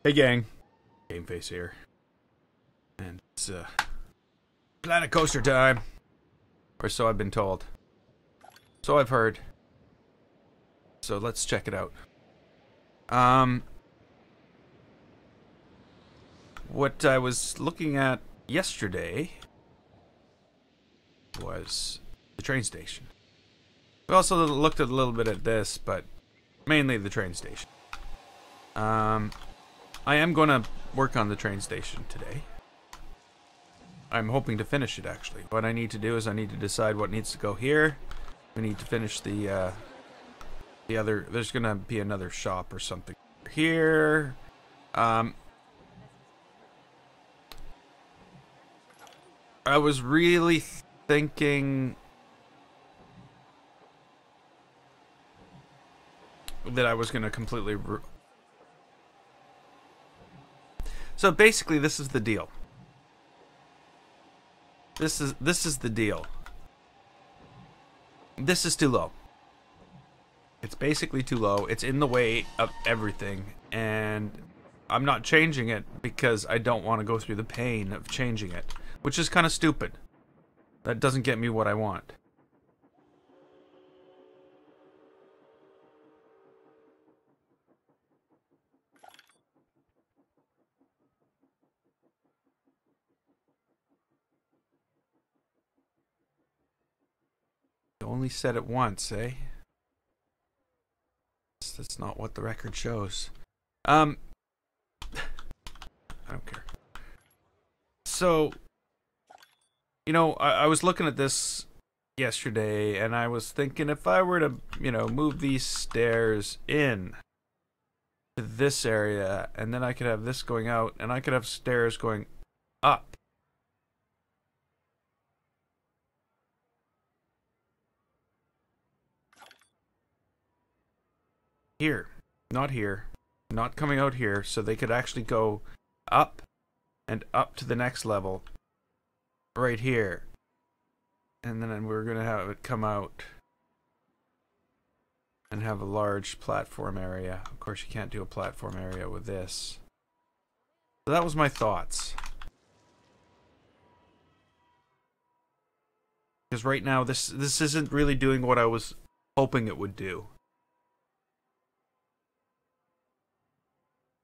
Hey gang, Game Face here, and it's Planet Coaster time, or so I've been told. So I've heard. So let's check it out. What I was looking at yesterday was the train station. We also looked at a little bit at this, but mainly the train station. I am going to work on the train station today. I'm hoping to finish it, actually. What I need to do is I need to decide what needs to go here. We need to finish the other... There's going to be another shop or something here. I was really thinking that I was going to completely... So basically, this is the deal. This is the deal. This is too low. It's basically too low. It's in the way of everything, and I'm not changing it because I don't want to go through the pain of changing it, which is kind of stupid. That doesn't get me what I want. You only said it once, eh? That's not what the record shows. I don't care. So, you know, I was looking at this yesterday, and I was thinking if I were to, you know, move these stairs in to this area, and then I could have this going out, and I could have stairs going up. Here, not coming out here, so they could actually go up and up to the next level right here, and then we're gonna have it come out and have a large platform area. Of course, you can't do a platform area with this. So that was my thoughts, because right now this isn't really doing what I was hoping it would do.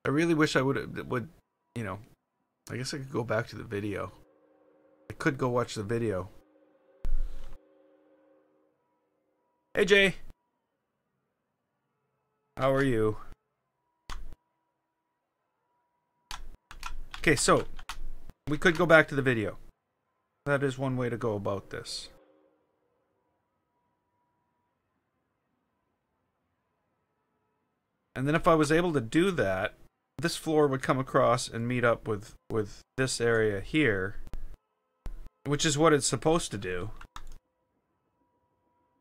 I really wish I would, you know, I guess I could go back to the video. I could go watch the video. Hey Jay! How are you? Okay, so, we could go back to the video. That is one way to go about this. And then if I was able to do that, this floor would come across and meet up with this area here, which is what it's supposed to do.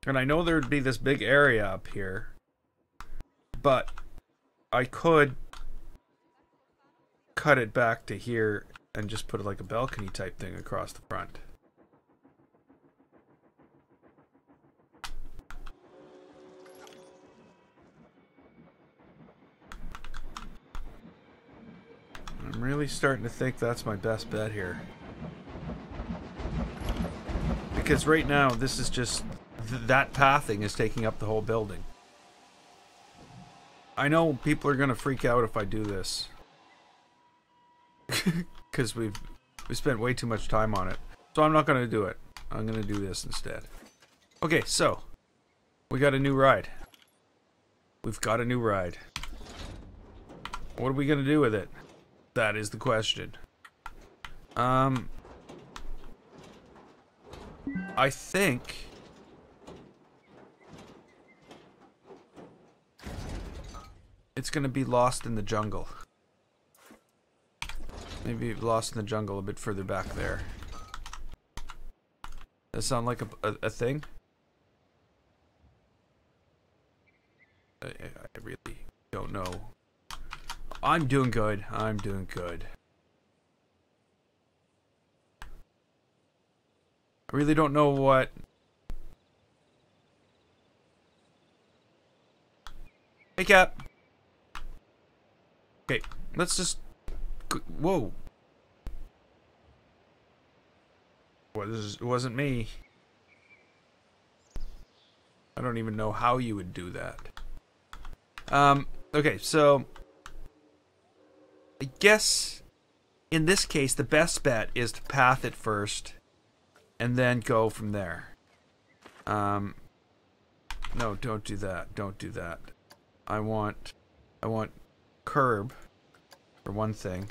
And I know there'd be this big area up here, but I could cut it back to here and just put like a balcony type thing across the front. I'm really starting to think that's my best bet here. Because right now, this is just... that pathing is taking up the whole building. I know people are going to freak out if I do this. Because we spent way too much time on it. So I'm not going to do it. I'm going to do this instead. Okay, so. We got a new ride. We've got a new ride. What are we going to do with it? That is the question. I think it's gonna be Lost in the Jungle. Maybe Lost in the Jungle a bit further back there. That sound like a thing? I really don't know. I'm doing good. I'm doing good. I really don't know what... Hey, Cap. Okay, Let's just... Whoa. It wasn't me. I don't even know how you would do that. Okay, so... I guess... in this case, the best bet is to path it first. And then go from there. No, don't do that. Don't do that. I want curb for one thing,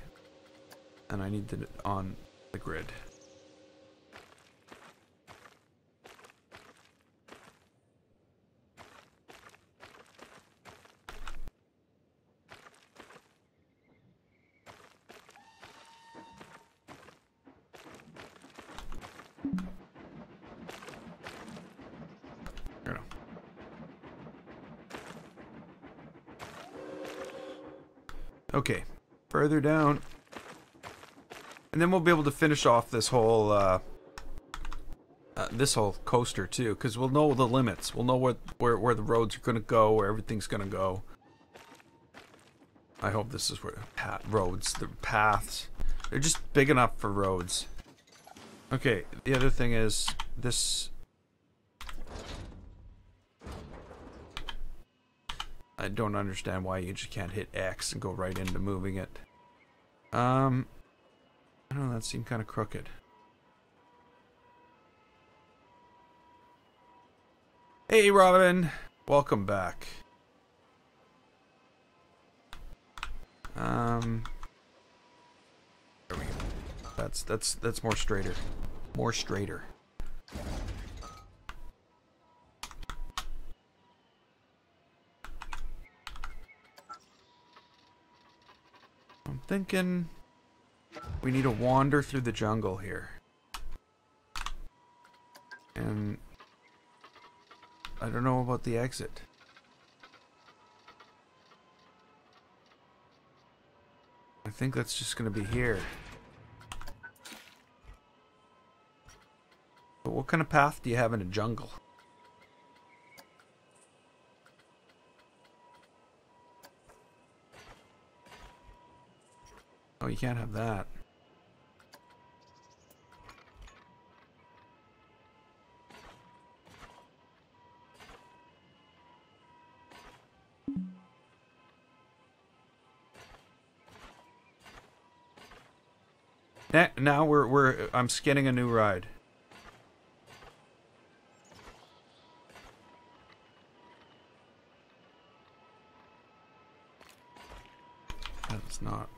and I need it on the grid. Okay, further down, and then we'll be able to finish off this whole coaster too, because we'll know the limits. We'll know where the roads are going to go, where everything's going to go. I hope this is where the paths. They're just big enough for roads. Okay, the other thing is this. I don't understand why you just can't hit X and go right into moving it. I don't know, that seemed kind of crooked. Hey, Robin! Welcome back. There we go. That's more straighter. More straighter. I'm thinking we need to wander through the jungle here. And I don't know about the exit. I think that's just going to be here. But what kind of path do you have in a jungle? Oh, you can't have that. Now I'm skinning a new ride. That's not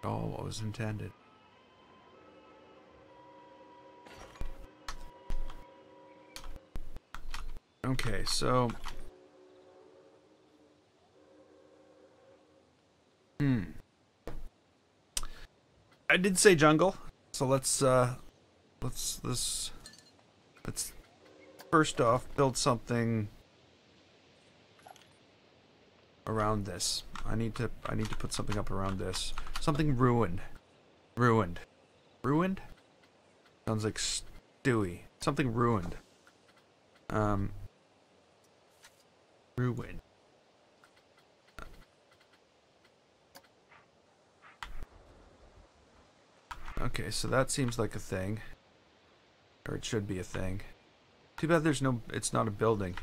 at all what was intended. Okay, so I did say jungle, so let's first off build something around this. I need to put something up around this. Something ruined. Ruined. Ruined? Sounds like Stewie. Something ruined. Ruined. Okay, so that seems like a thing. Or it should be a thing. Too bad it's not a building.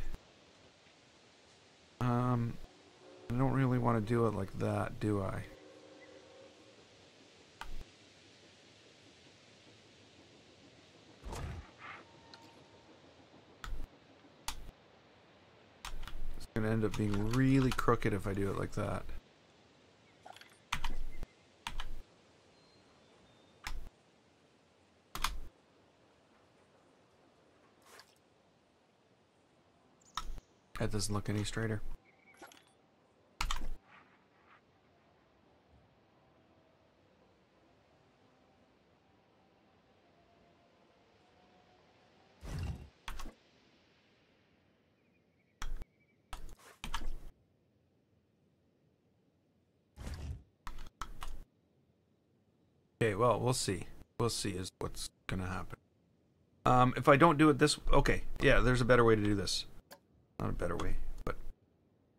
I don't really want to do it like that, do I? It's gonna end up being really crooked if I do it like that. That doesn't look any straighter. Okay, well, we'll see. We'll see is what's gonna happen. If I don't do it this... Okay, yeah, there's a better way to do this. Not a better way, but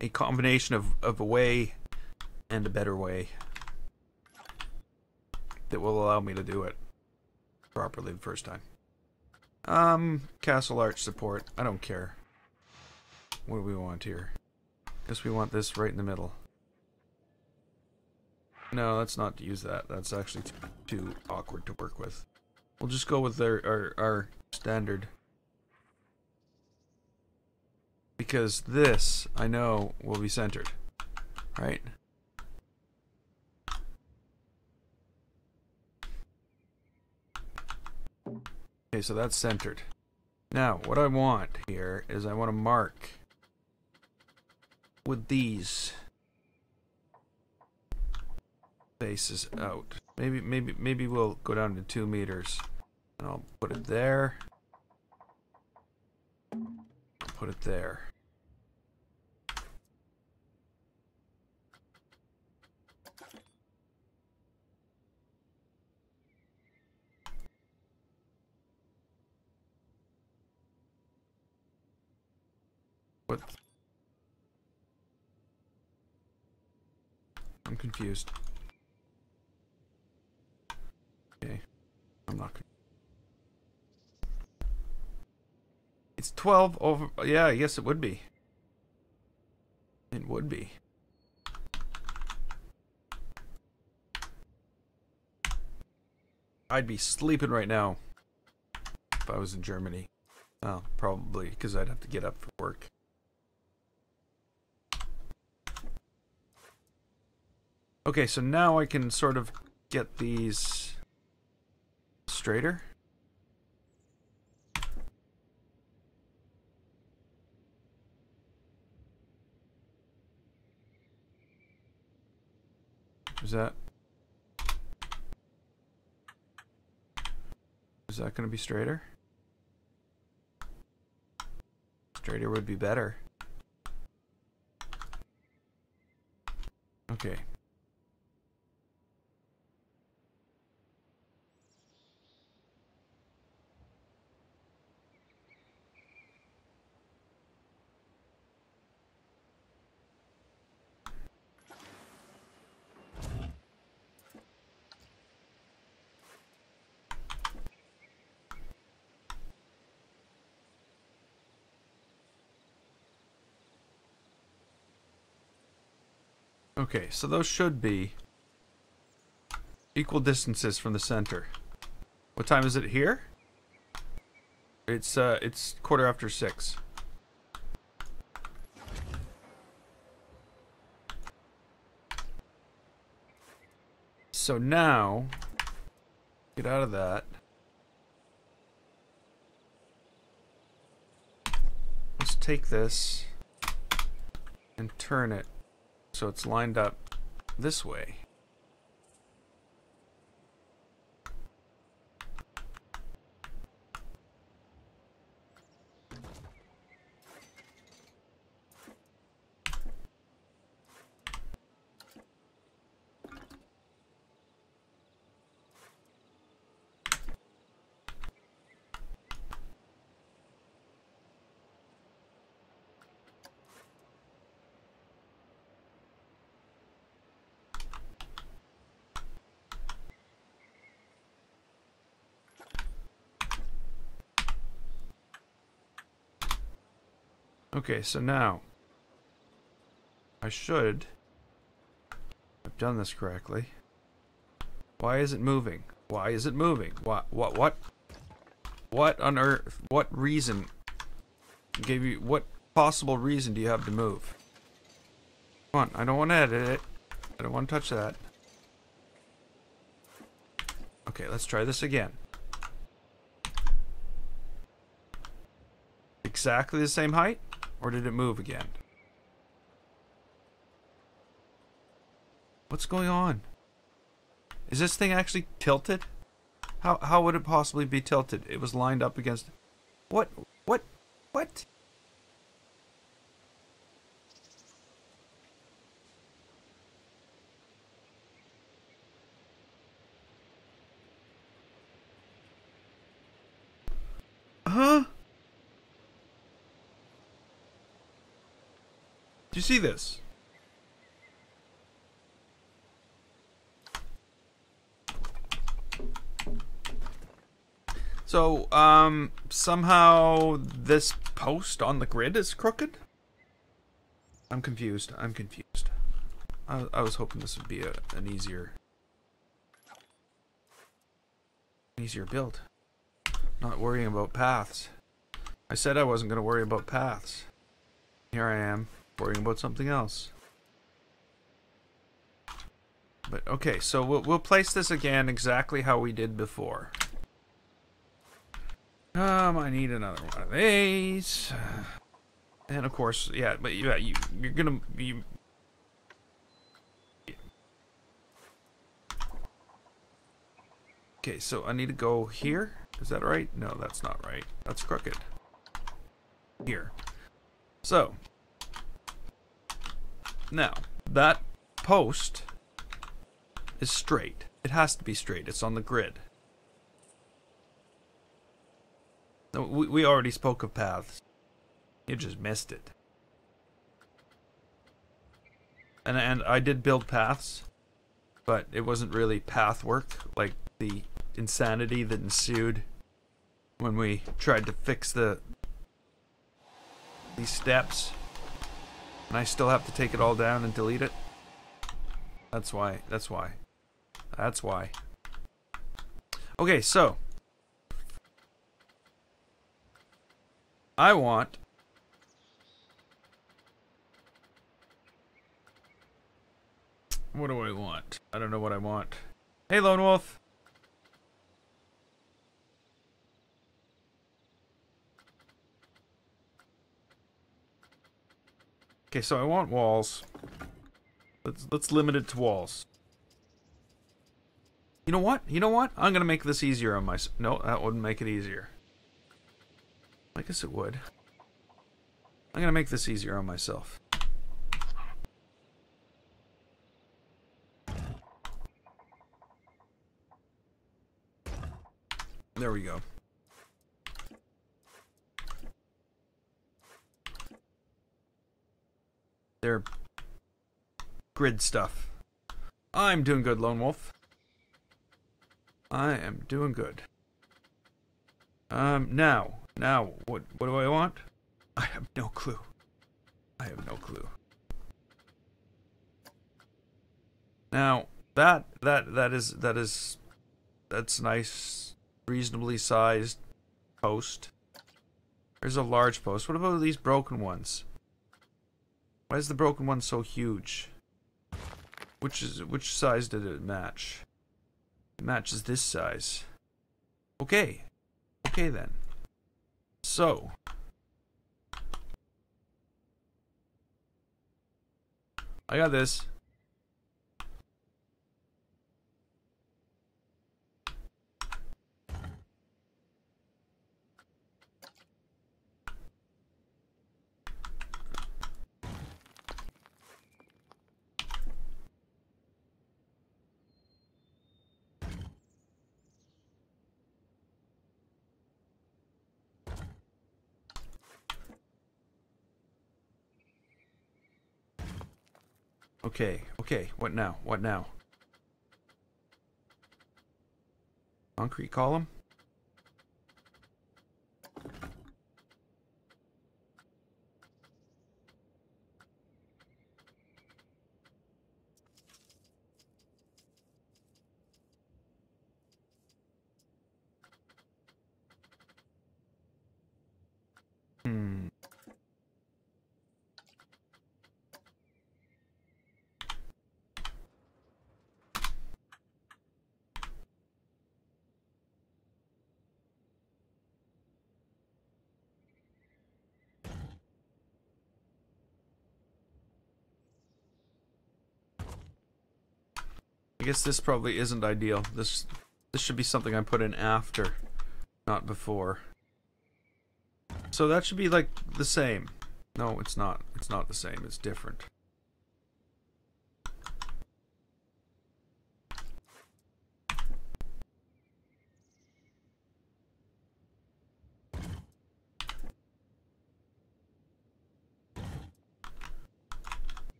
a combination of a way and a better way that will allow me to do it properly the first time. Castle arch support. I don't care. What do we want here? Guess we want this right in the middle. No, let's not use that. That's actually too awkward to work with. We'll just go with our standard. Because this, I know, will be centered. Right? Okay, so that's centered. Now, what I want here is I want to mark with these faces out. Maybe we'll go down to 2 meters. And I'll put it there. I'll put it there. What? I'm confused. Okay. I'm not. It's 12 over. Yeah, I guess it would be. It would be. I'd be sleeping right now if I was in Germany. Oh, probably because I'd have to get up for work. Okay, so now I can sort of get these straighter. Is that going to be straighter? Straighter would be better. Okay. Okay, so those should be equal distances from the center. What time is it here? It's 6:15. So now, get out of that. Let's take this and turn it so it's lined up this way. Okay, so now I should have done this correctly. Why is it moving? Why is it moving? What on earth? What reason gave you? What possible reason do you have to move? Come on, I don't want to edit it. I don't want to touch that. Okay, let's try this again. Exactly the same height? Or did it move again? What's going on? Is this thing actually tilted? How would it possibly be tilted? It was lined up against... What? Huh? Do you see this? So, somehow this post on the grid is crooked? I'm confused. I'm confused. I was hoping this would be an easier build. Not worrying about paths. I said I wasn't going to worry about paths. Here I am, worrying about something else. But, okay, so we'll place this again exactly how we did before. I need another one of these. And of course, yeah, but yeah, you're gonna be... Okay, so I need to go here? Is that right? No, that's not right. That's crooked. Here. So. Now, that post is straight. It has to be straight. It's on the grid. We already spoke of paths. You just missed it. And I did build paths, but it wasn't really path work, like the insanity that ensued when we tried to fix these steps. And I still have to take it all down and delete it. That's why. That's why. That's why. Okay, so I want what do I want? I don't know what I want. Hey, Lone Wolf. Okay, so I want walls. Let's limit it to walls. You know what? You know what? I'm gonna make this easier on myself. No, that wouldn't make it easier. I guess it would. I'm gonna make this easier on myself. There we go. They're grid stuff. I'm doing good, Lone Wolf. I am doing good. Now, what do I want? I have no clue. I have no clue. Now, that's nice, reasonably sized post. There's a large post. What about these broken ones? Why is the broken one so huge? Which size did it match? It matches this size. Okay. Okay then. So I got this. Okay, okay, what now? What now? Concrete column? I guess this probably isn't ideal. This should be something I put in after, not before. So that should be like the same. No, it's not. It's not the same. It's different.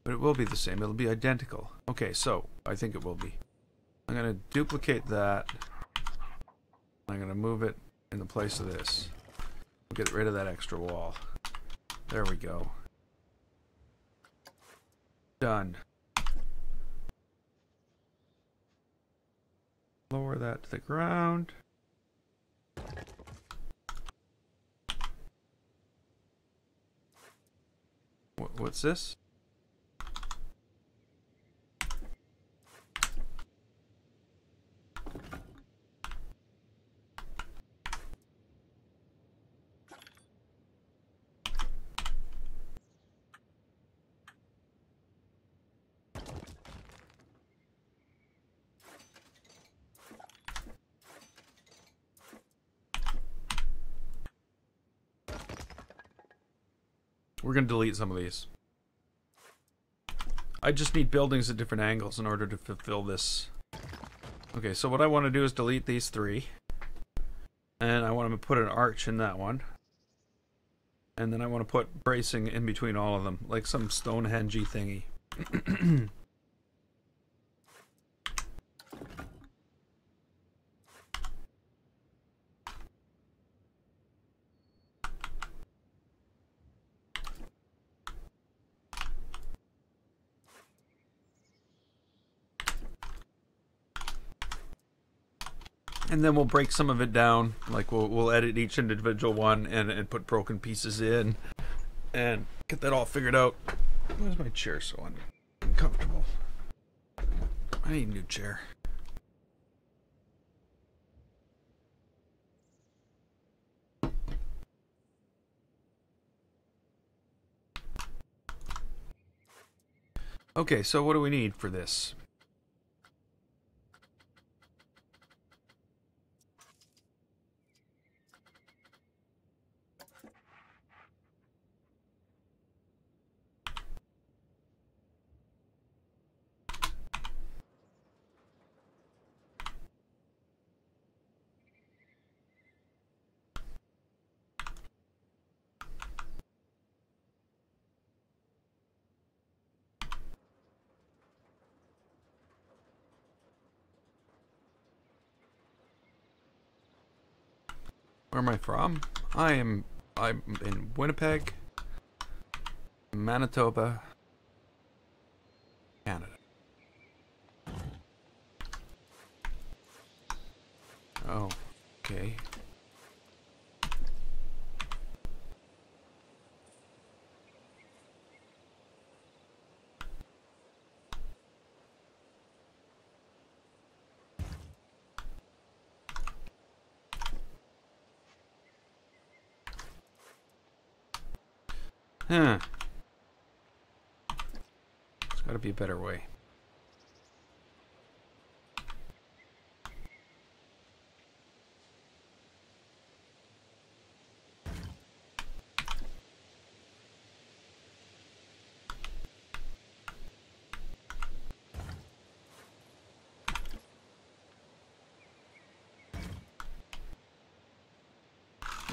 But it will be the same. It'll be identical. Okay, so I think it will be. I'm going to duplicate that. I'm going to move it in the place of this. Get rid of that extra wall. There we go. Done. Lower that to the ground. What's this? We're going to delete some of these. I just need buildings at different angles in order to fulfill this. Okay, so what I want to do is delete these 3. And I want to put an arch in that one. And then I want to put bracing in between all of them, like some Stonehenge-y thingy. And then we'll break some of it down. Like we'll edit each individual one and put broken pieces in and get that all figured out. Where's my chair so uncomfortable? I need a new chair. Okay, so what do we need for this? Where am I from? I'm in Winnipeg, Manitoba, Canada. Oh, okay. Huh. There's got to be a better way.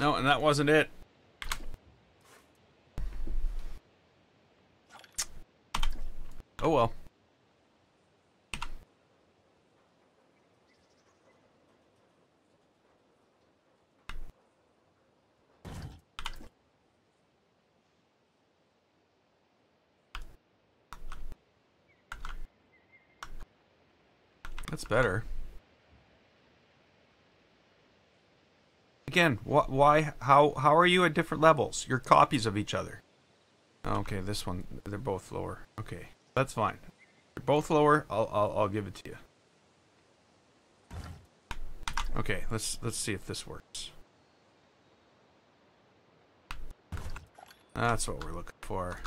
No, and that wasn't it. Oh well. That's better. Again, why, how are you at different levels? You're copies of each other. Okay, this one, they're both lower. Okay, that's fine. They're both lower. I'll give it to you. Okay, let's see if this works. That's what we're looking for.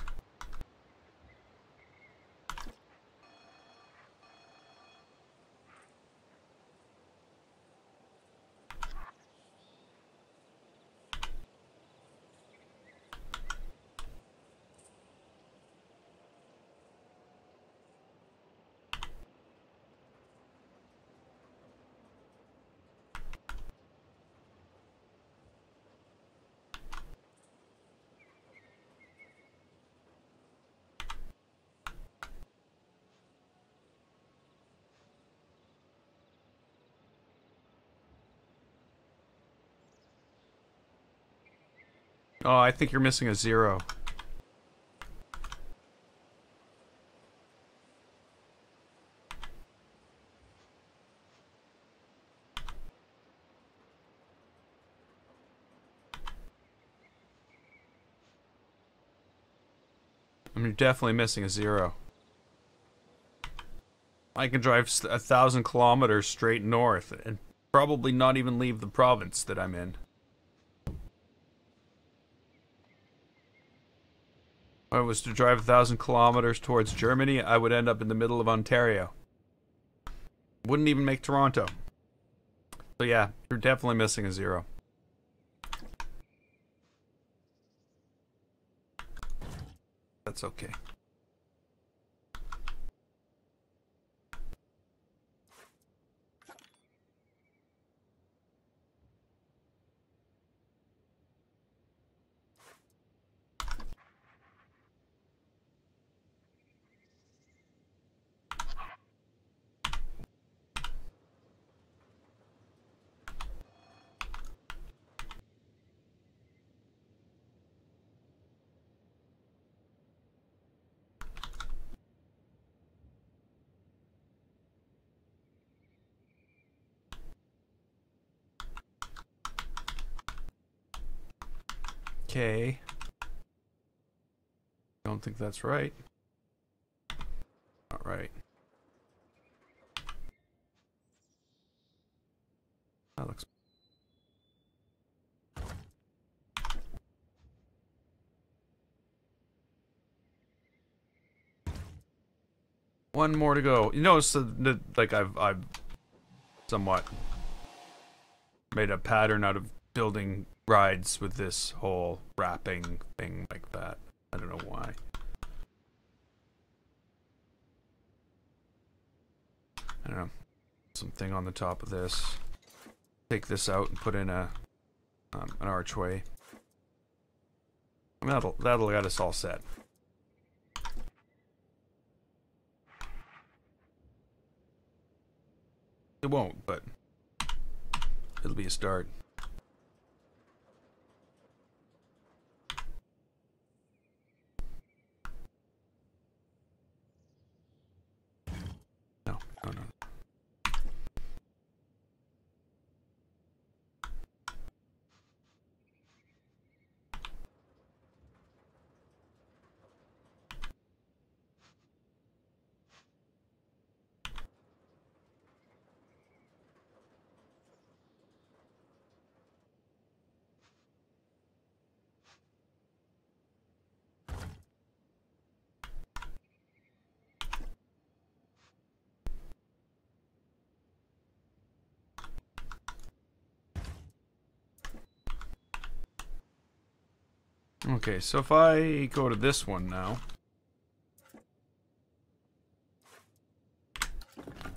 Oh, I think you're missing a 0. I'm definitely missing a 0. I can drive 1,000 kilometers straight north and probably not even leave the province that I'm in. If I was to drive 1,000 kilometers towards Germany, I would end up in the middle of Ontario. Wouldn't even make Toronto. So yeah, you're definitely missing a 0. That's okay. Okay. Don't think that's right. Not right. That looks... One more to go. You notice that like I've somewhat made a pattern out of building rides with this whole wrapping thing like that. I don't know why. I don't know. Something on the top of this. Take this out and put in a an archway. I mean, that'll get us all set. It won't, but it'll be a start. No, no, no. Okay, so if I go to this one now.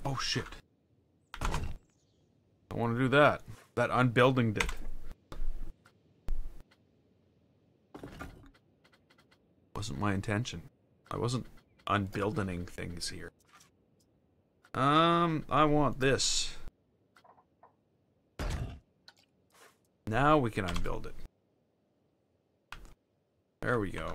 Oh shit. I want to do that. That unbuilding it. Wasn't my intention. I wasn't unbuilding things here. I want this. Now we can unbuild it. There we go.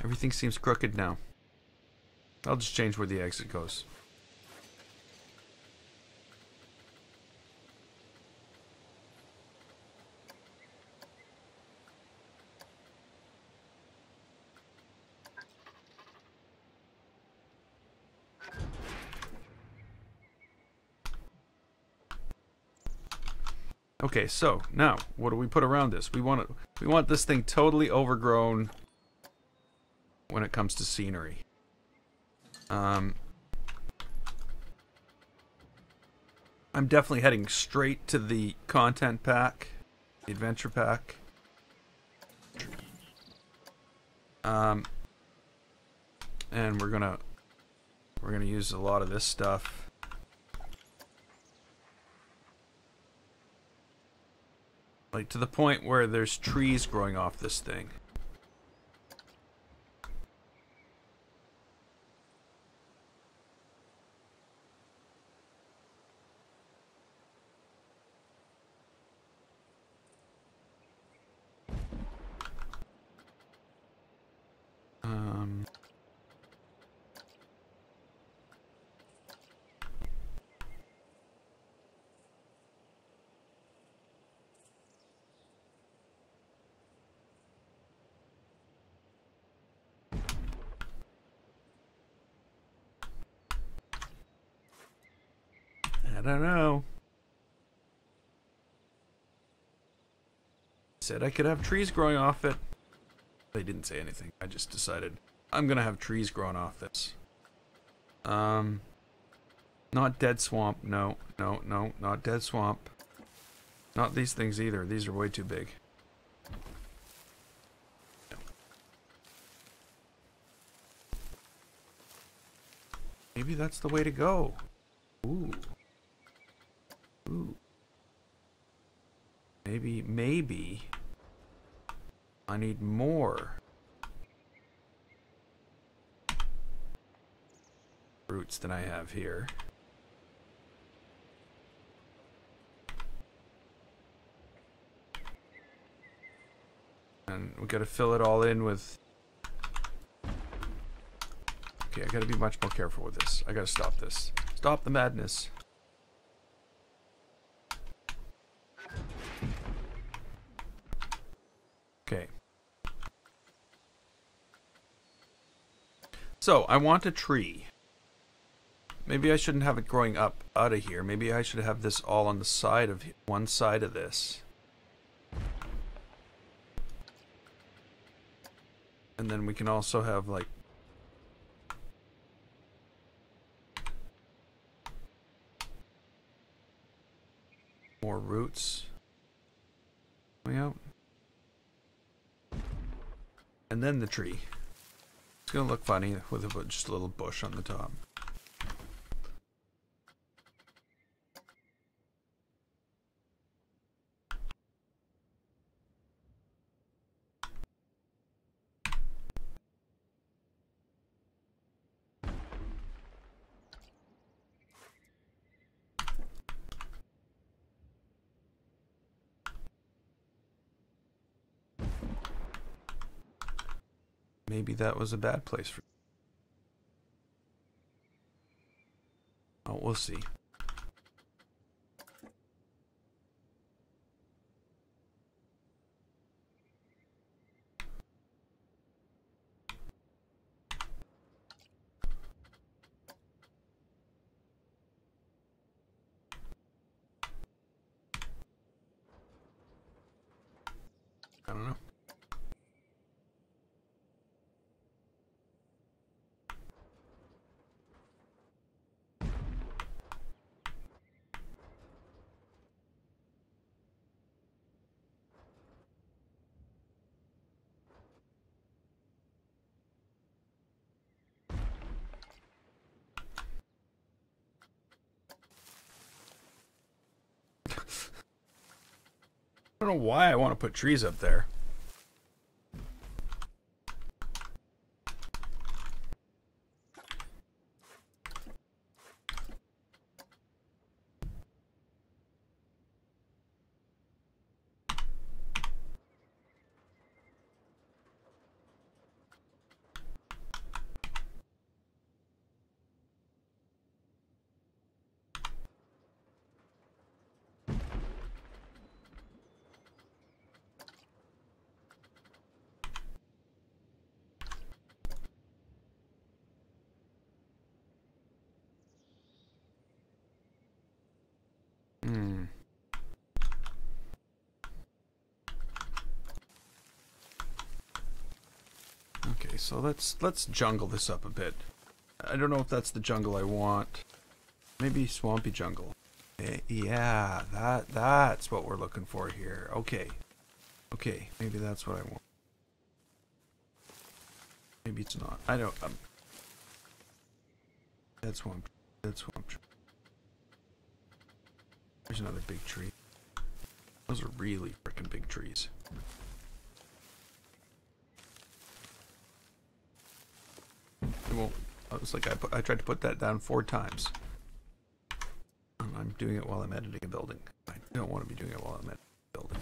Everything seems crooked now. I'll just change where the exit goes. Okay, so now what do we put around this? We want this thing totally overgrown when it comes to scenery. I'm definitely heading straight to the content pack, the adventure pack. And we're gonna use a lot of this stuff. Like to the point where there's trees growing off this thing. don't know. Said I could have trees growing off it. They didn't say anything. I just decided I'm gonna have trees growing off this. Not dead swamp. No, no, no, not dead swamp. Not these things either. These are way too big. Maybe that's the way to go. Ooh. Ooh. Maybe I need more roots than I have here. And we gotta fill it all in with... Okay, I gotta be much more careful with this. I gotta stop this. Stop the madness. Okay. So, I want a tree. Maybe I shouldn't have it growing up out of here. Maybe I should have this all on the side of one side of this. And then we can also have like more roots coming out. And then the tree. It's gonna look funny with just a little bush on the top. Maybe that was a bad place for... Oh, we'll see. I don't know. I don't know why I want to put trees up there. Okay, so let's jungle this up a bit. I don't know if that's the jungle I want. Maybe swampy jungle. Yeah, that's what we're looking for here. Okay. Okay, maybe that's what I want. Maybe it's not. I don't... Dead swamp. Dead swamp. There's another big tree. Those are really freaking big trees. Well, it was like I tried to put that down 4 times. And I'm doing it while I'm editing a building. I don't want to be doing it while I'm editing a building.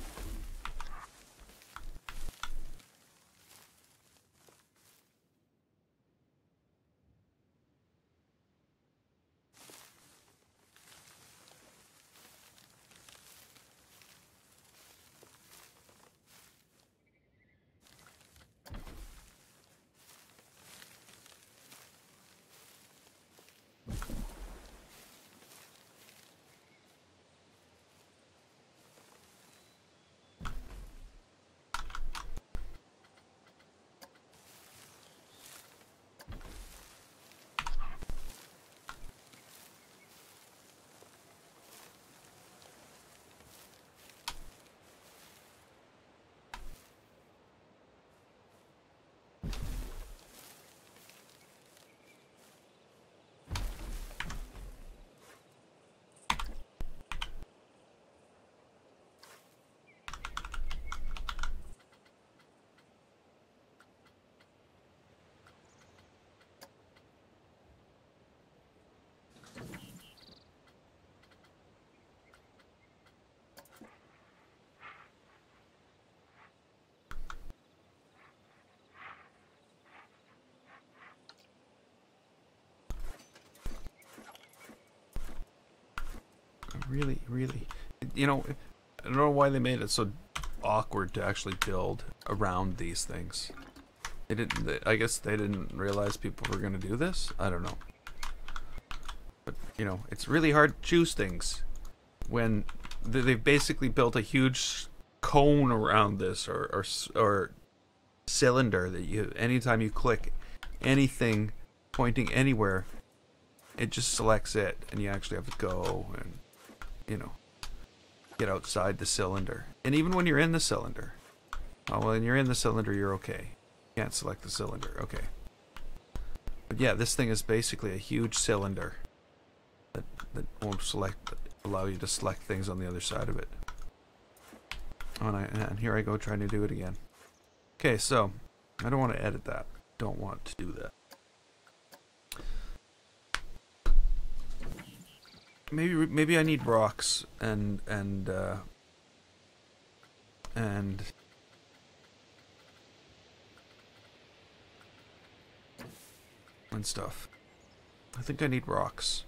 really, really, you know, I don't know why they made it so awkward to actually build around these things. They didn't. I guess they didn't realize people were gonna do this. I don't know. But you know, it's really hard to choose things when they've basically built a huge cone around this, or cylinder that you, anytime you click anything pointing anywhere, it just selects it, and you actually have to go and, you know, get outside the cylinder. And even when you're in the cylinder, oh, when you're in the cylinder, you're okay. You can't select the cylinder, okay. But yeah, this thing is basically a huge cylinder that won't allow you to select things on the other side of it. Oh, and here I go trying to do it again. Okay, so I don't want to edit that. Don't want to do that. Maybe I need rocks and stuff. I think I need rocks.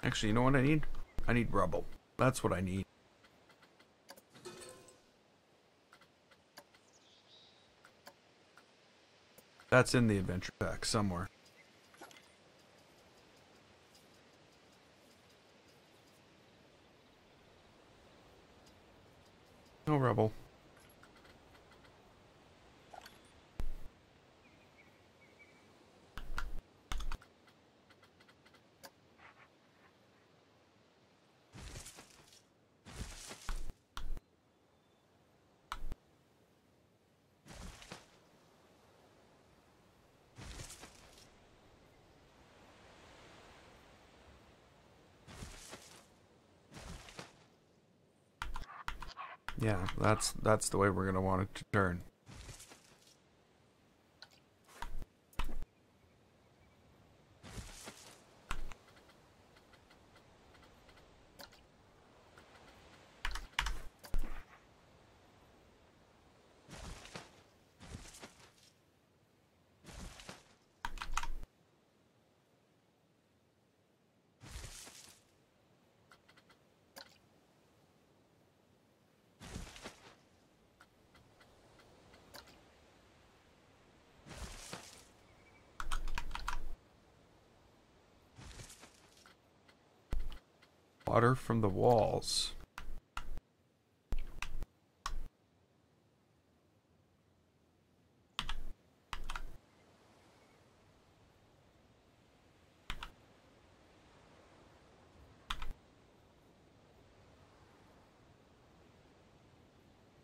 Actually, you know what I need? I need rubble. That's what I need. That's in the adventure pack somewhere. No rubble. Yeah, that's the way we're gonna want it to turn. Water from the walls.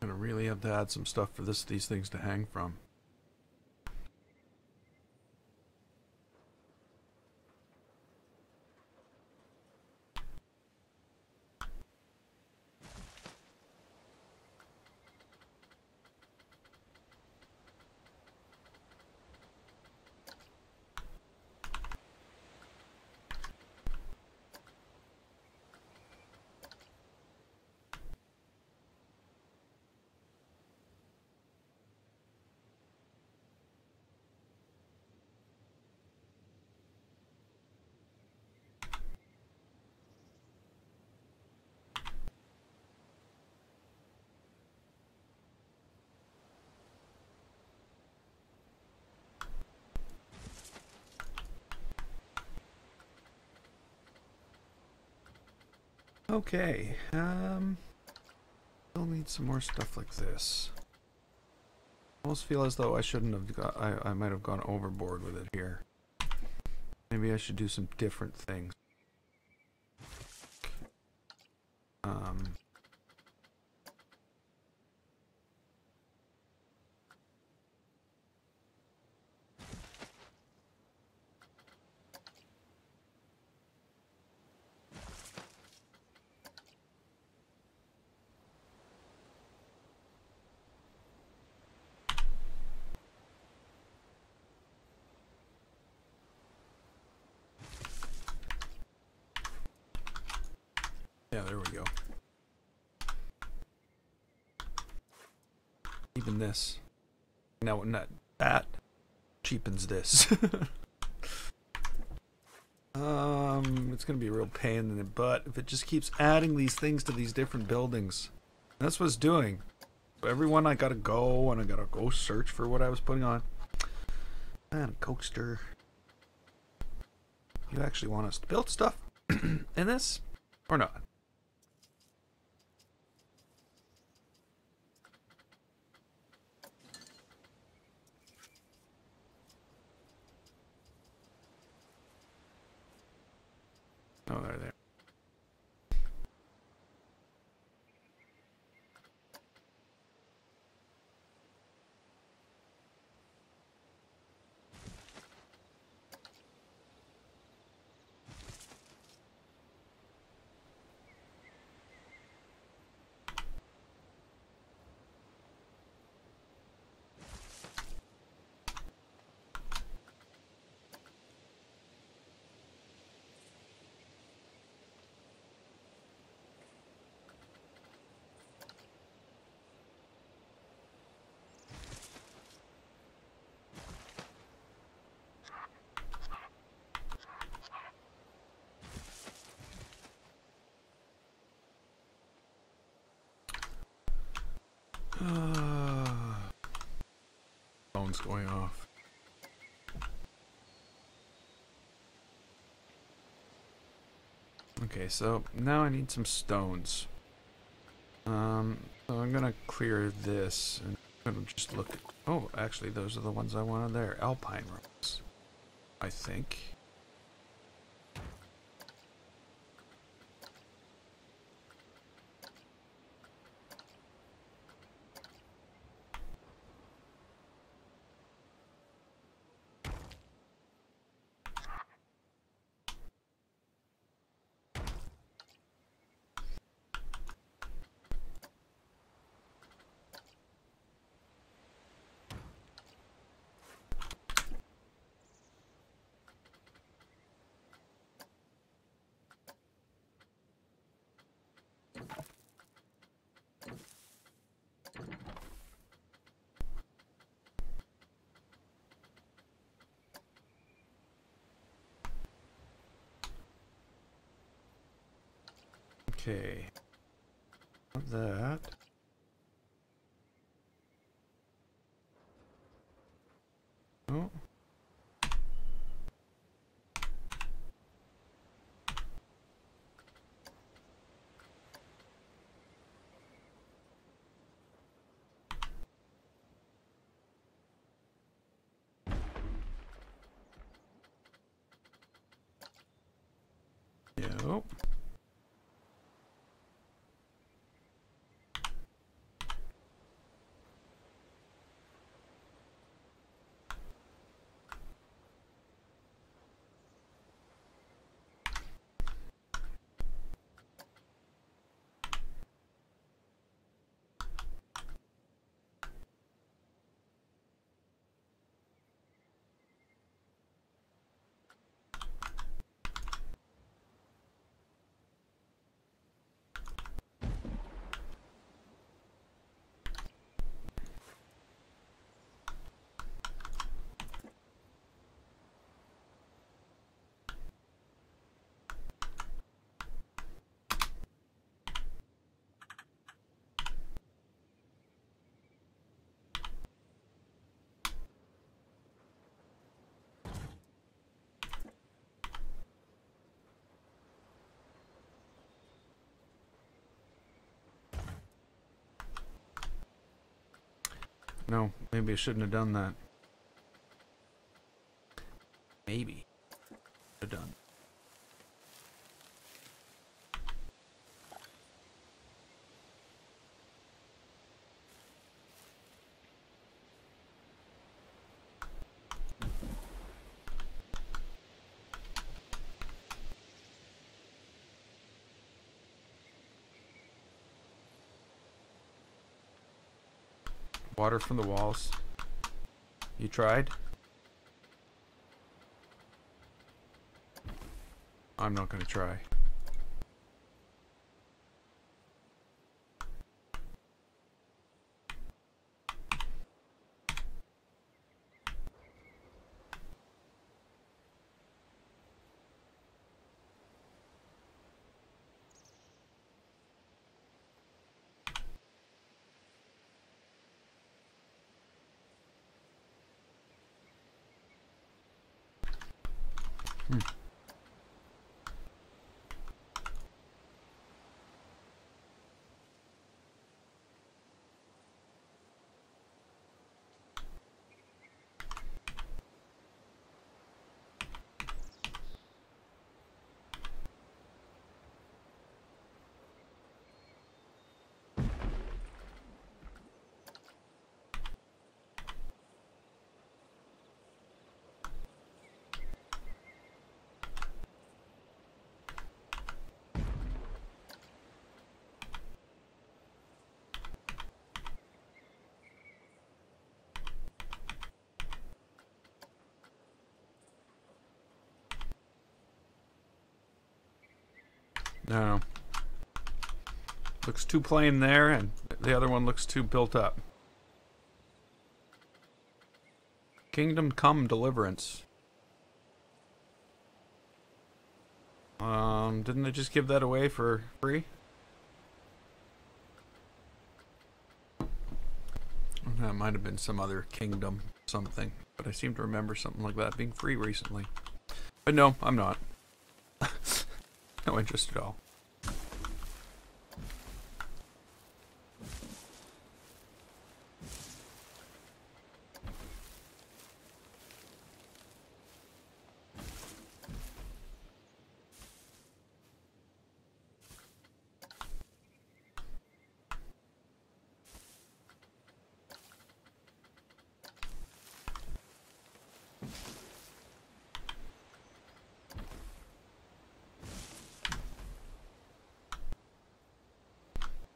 Gonna really have to add some stuff for these things to hang from. Okay, still need some more stuff like this. I almost feel as though I shouldn't have got, I might have gone overboard with it here. Maybe I should do some different things. Yeah, there we go. Even this. No, not that. Cheapens this. It's gonna be a real pain in the butt if it just keeps adding these things to these different buildings. And that's what it's doing. So every one I gotta go, and I gotta go search for what I was putting on. Man, coaster. You actually want us to build stuff in this? Or not? Oh, they're there. Phone's going off. Okay, so now I need some stones. So I'm gonna clear this and I'm gonna just look at, oh, actually those are the ones I wanted there. Alpine rocks, I think. Okay, that. Oh. Yep. No, maybe I shouldn't have done that. Maybe have done. Water from the walls. You tried? I'm not gonna try. No. Looks too plain there, and the other one looks too built up. Kingdom Come Deliverance. Didn't they just give that away for free? That might have been some other kingdom something, but I seem to remember something like that being free recently. But no, I'm not. No interest at all.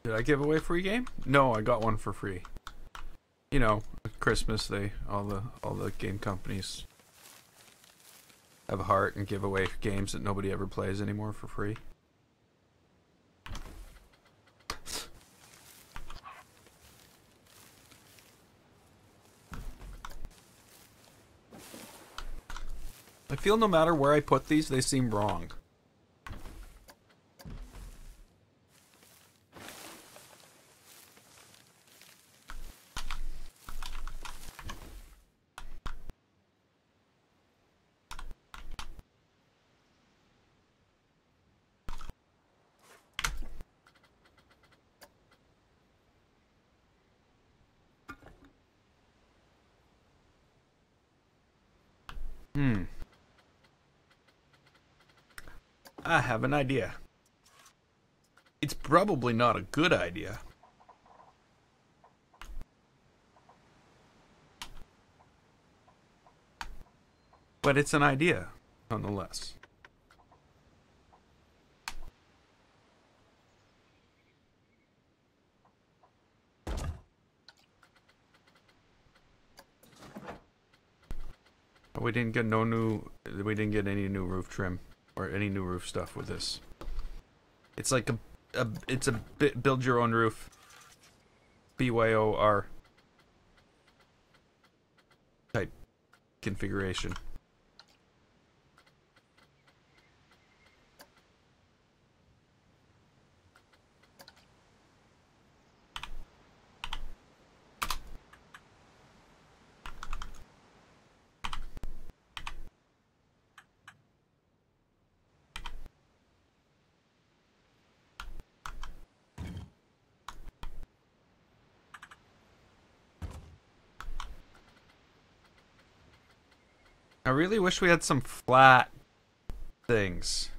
Did I give away a free game? No, I got one for free. You know, at Christmas all the game companies have a heart and give away games that nobody ever plays anymore for free. I feel no matter where I put these, they seem wrong. I have an idea. It's probably not a good idea. But it's an idea, nonetheless. We didn't get any new roof trim or any new roof stuff with this. It's like it's a build your own roof. BYOR type configuration. I really wish we had some flat things.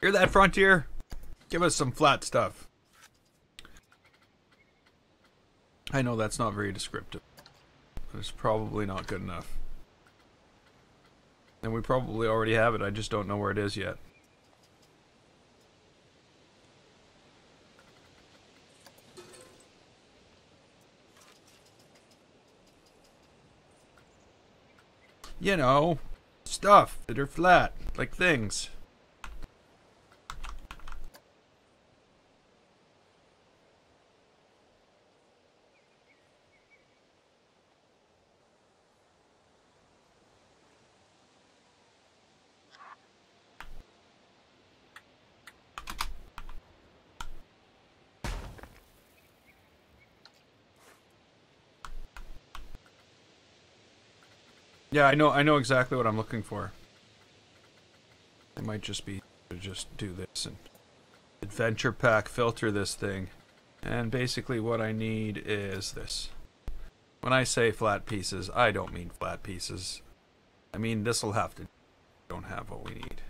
Hear that, Frontier? Give us some flat stuff. I know that's not very descriptive. It's probably not good enough. And we probably already have it, I just don't know where it is yet. You know, stuff that are flat, like things. Yeah, I know exactly what I'm looking for. It might just be to just do this and adventure pack filter this thing. And basically what I need is this. When I say flat pieces, I don't mean flat pieces. I mean this'll have to don't have what we need.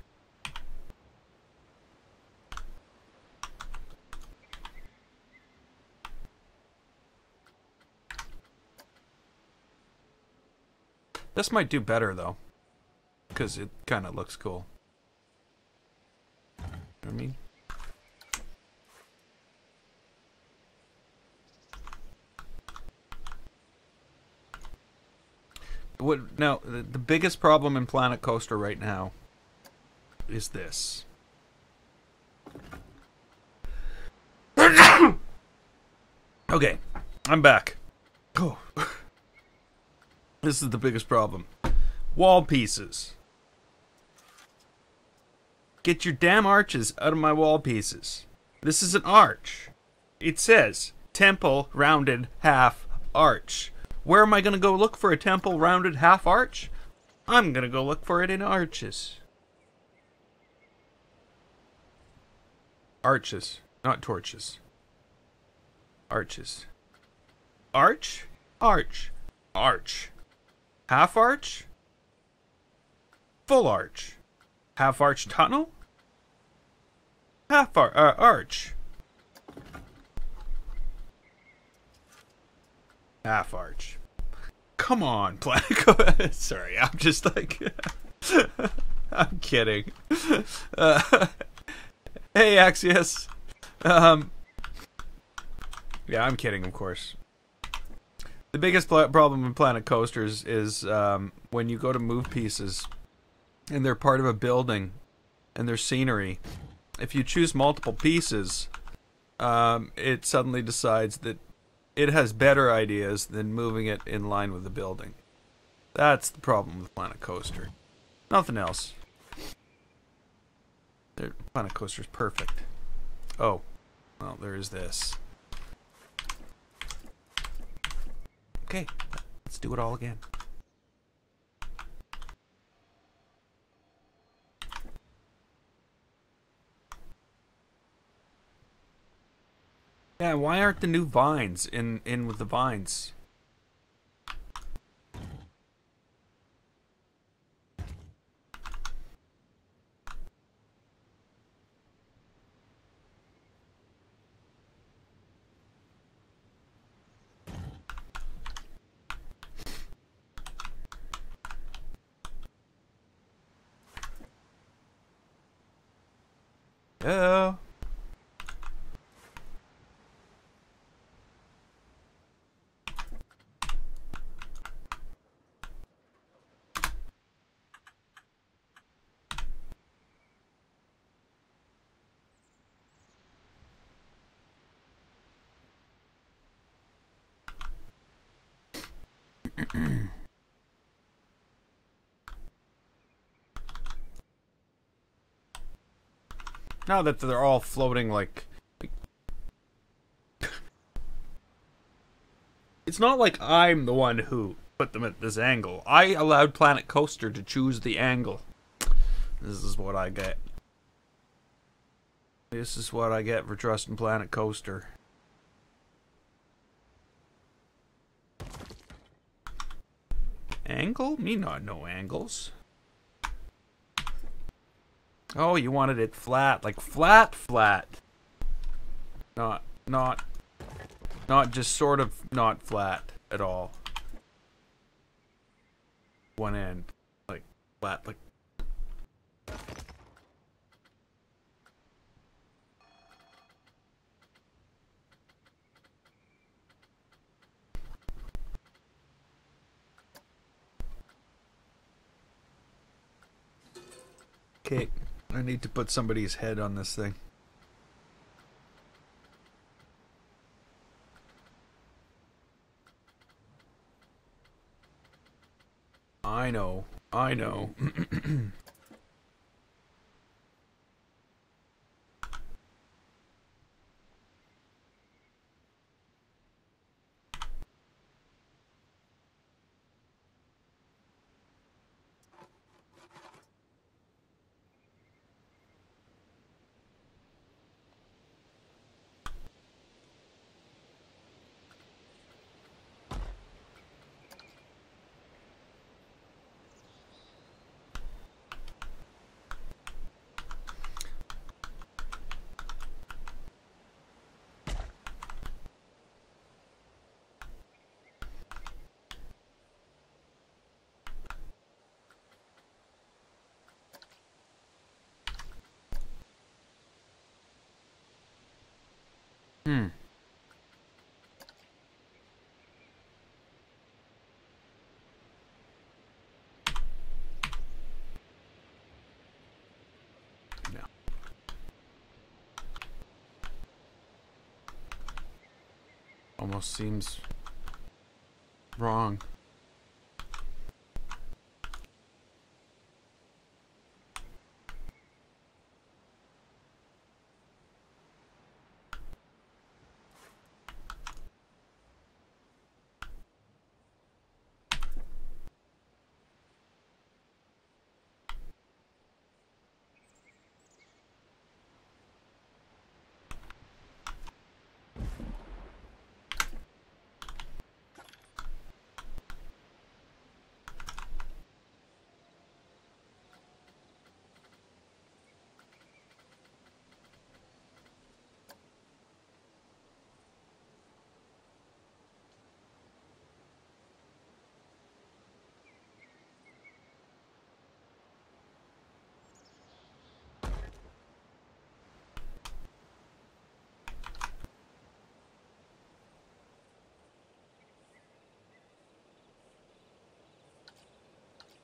This might do better though, because it kind of looks cool. You know what I mean? What now? The biggest problem in Planet Coaster right now is this. Okay, I'm back. Oh. This is the biggest problem. Wall pieces. Get your damn arches out of my wall pieces. This is an arch. It says temple rounded half arch. Where am I going to go look for a temple rounded half arch? I'm going to go look for it in arches. Arches, not torches. Arches. Arch? Arch. Arch. Half arch? Full arch. Half arch tunnel? Half arch. Half arch. Come on, Planet. Sorry, I'm just like... I'm kidding. Hey, Axios. Yeah, I'm kidding, of course. The biggest problem in Planet Coasters is when you go to move pieces and they're part of a building and there's scenery. If you choose multiple pieces, it suddenly decides that it has better ideas than moving it in line with the building. That's the problem with Planet Coaster. Nothing else. Planet Coaster's perfect. Oh, well, there is this. Okay, let's do it all again. Yeah, why aren't the new vines in with the vines? Oh. Now that they're all floating like it's not like I'm the one who put them at this angle. I allowed Planet Coaster to choose the angle. This is what I get. This is what I get for trusting Planet Coaster. Angle? Me not know angles. Oh, you wanted it flat, like flat. Not just sort of not flat at all. One end, like flat, like. Okay, I need to put somebody's head on this thing. I know. Hmm. No. Almost seems wrong.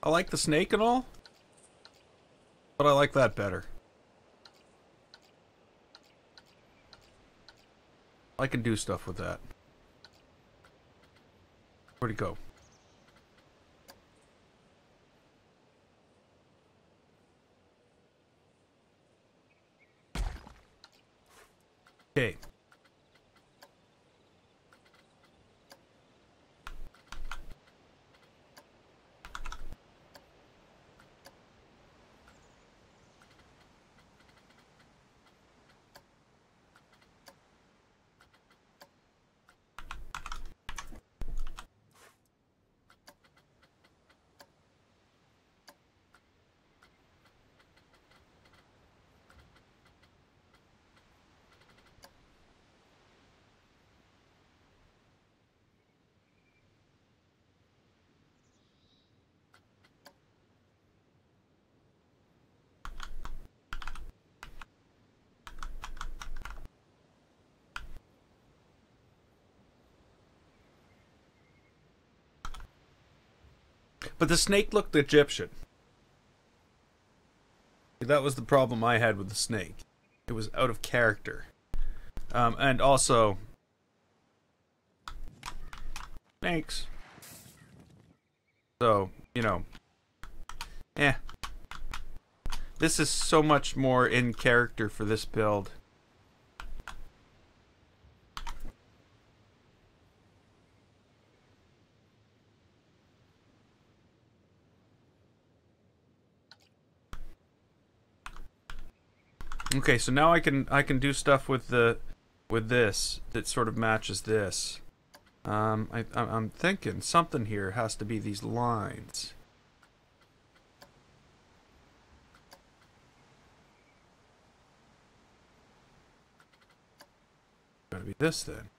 I like the snake and all, but I like that better. I can do stuff with that. Where'd it go? Okay. But the snake looked Egyptian. That was the problem I had with the snake. It was out of character. And also... Thanks. So, you know... Eh. This is so much more in character for this build. Okay, so now I can do stuff with this that sort of matches this. I'm thinking something here has to be these lines. Gotta be this then.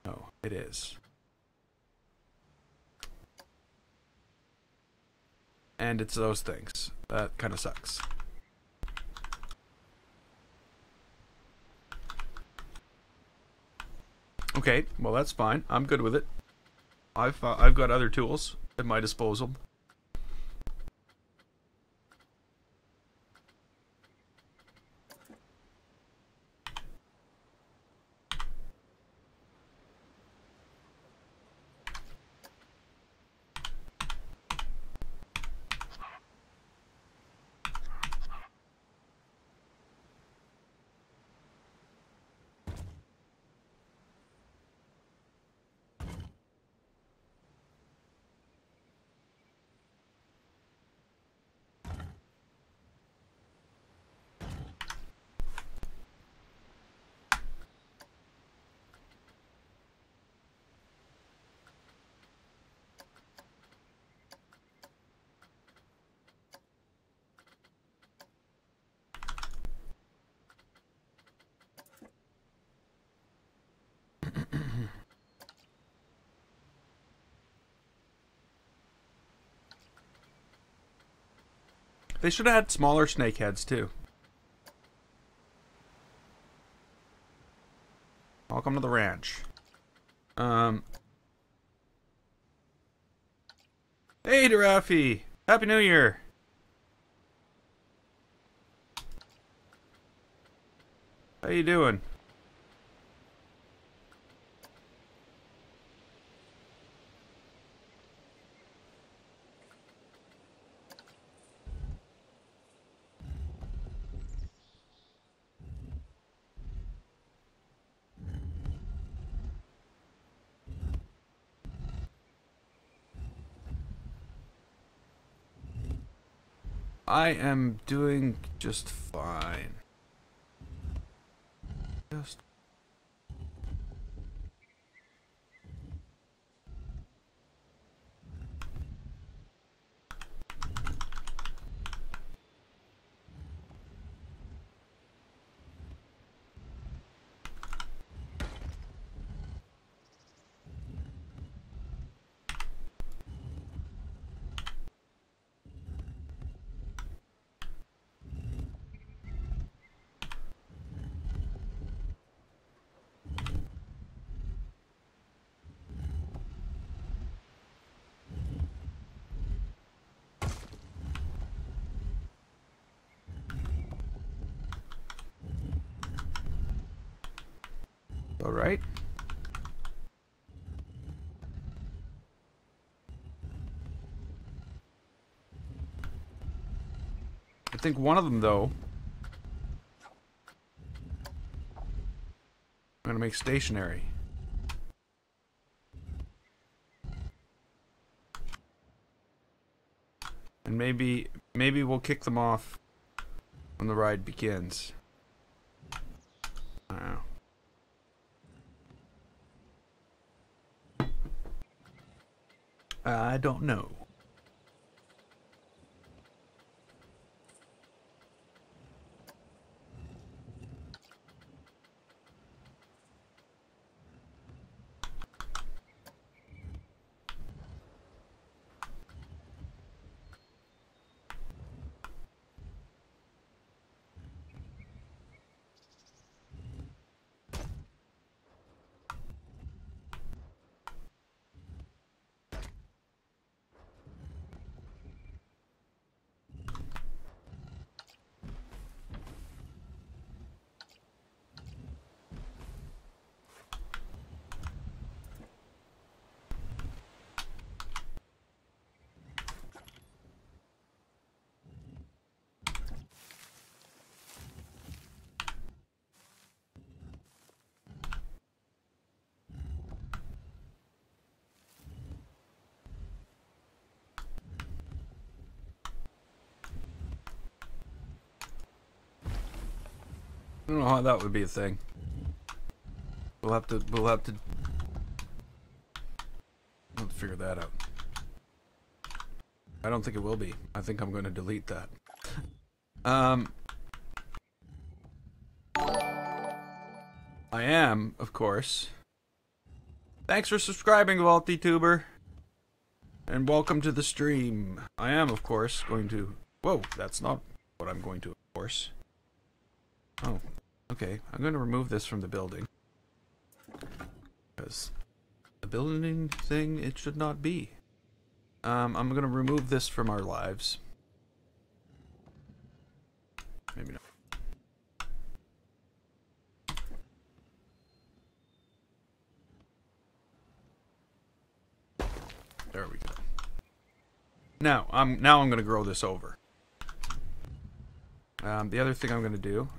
No, it is. And it's those things. That kind of sucks. Okay, well that's fine. I'm good with it. I've got other tools at my disposal. They should have had smaller snake heads too. Welcome to the ranch. Hey, Darafi! Happy New Year! How you doing? I am doing just fine. Just all right. I think one of them, though, I'm gonna make stationary. And maybe we'll kick them off when the ride begins. I don't know. I don't know. I don't know how that would be a thing. We'll have to figure that out. I don't think it will be. I think I'm going to delete that. I am, of course. Thanks for subscribing, VaultTuber. And welcome to the stream. I am, of course, going to... Whoa, that's not what I'm going to, of course. Oh, okay. I'm going to remove this from the building. Because the building thing, it should not be. I'm going to remove this from our lives. Maybe not. There we go. Now I'm going to grow this over. The other thing I'm going to do,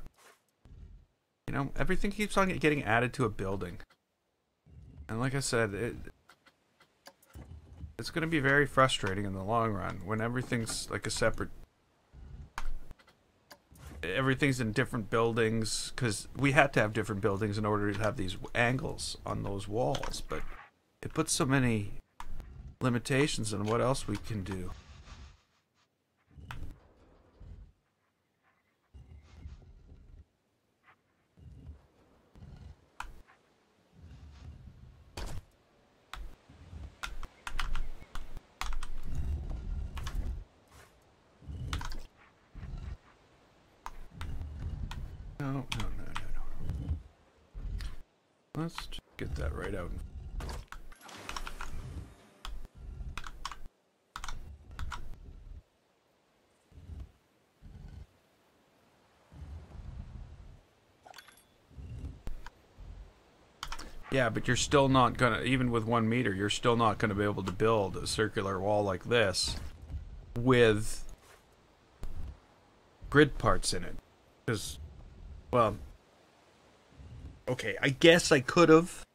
you know, everything keeps on getting added to a building. And like I said, it's going to be very frustrating in the long run when everything's like a separate... Everything's in different buildings, because we had to have different buildings in order to have these angles on those walls, but it puts so many limitations on what else we can do. No. Let's just get that right out. Yeah, but you're still not gonna, even with 1 meter, you're still not gonna be able to build a circular wall like this with grid parts in it. Because, well, okay, I guess I could have,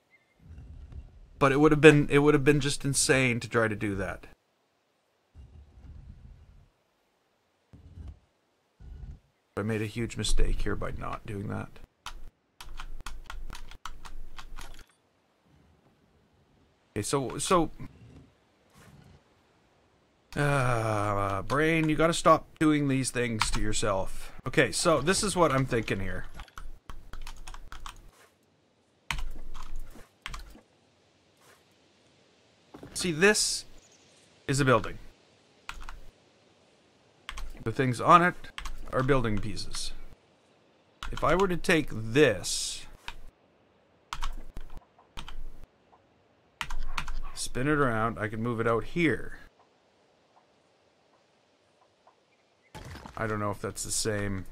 but it would have been just insane to try to do that. I made a huge mistake here by not doing that. Okay, so brain, you gotta stop doing these things to yourself. Okay, so this is what I'm thinking here. See, this is a building. The things on it are building pieces. If I were to take this, spin it around, I can move it out here. I don't know if that's the same.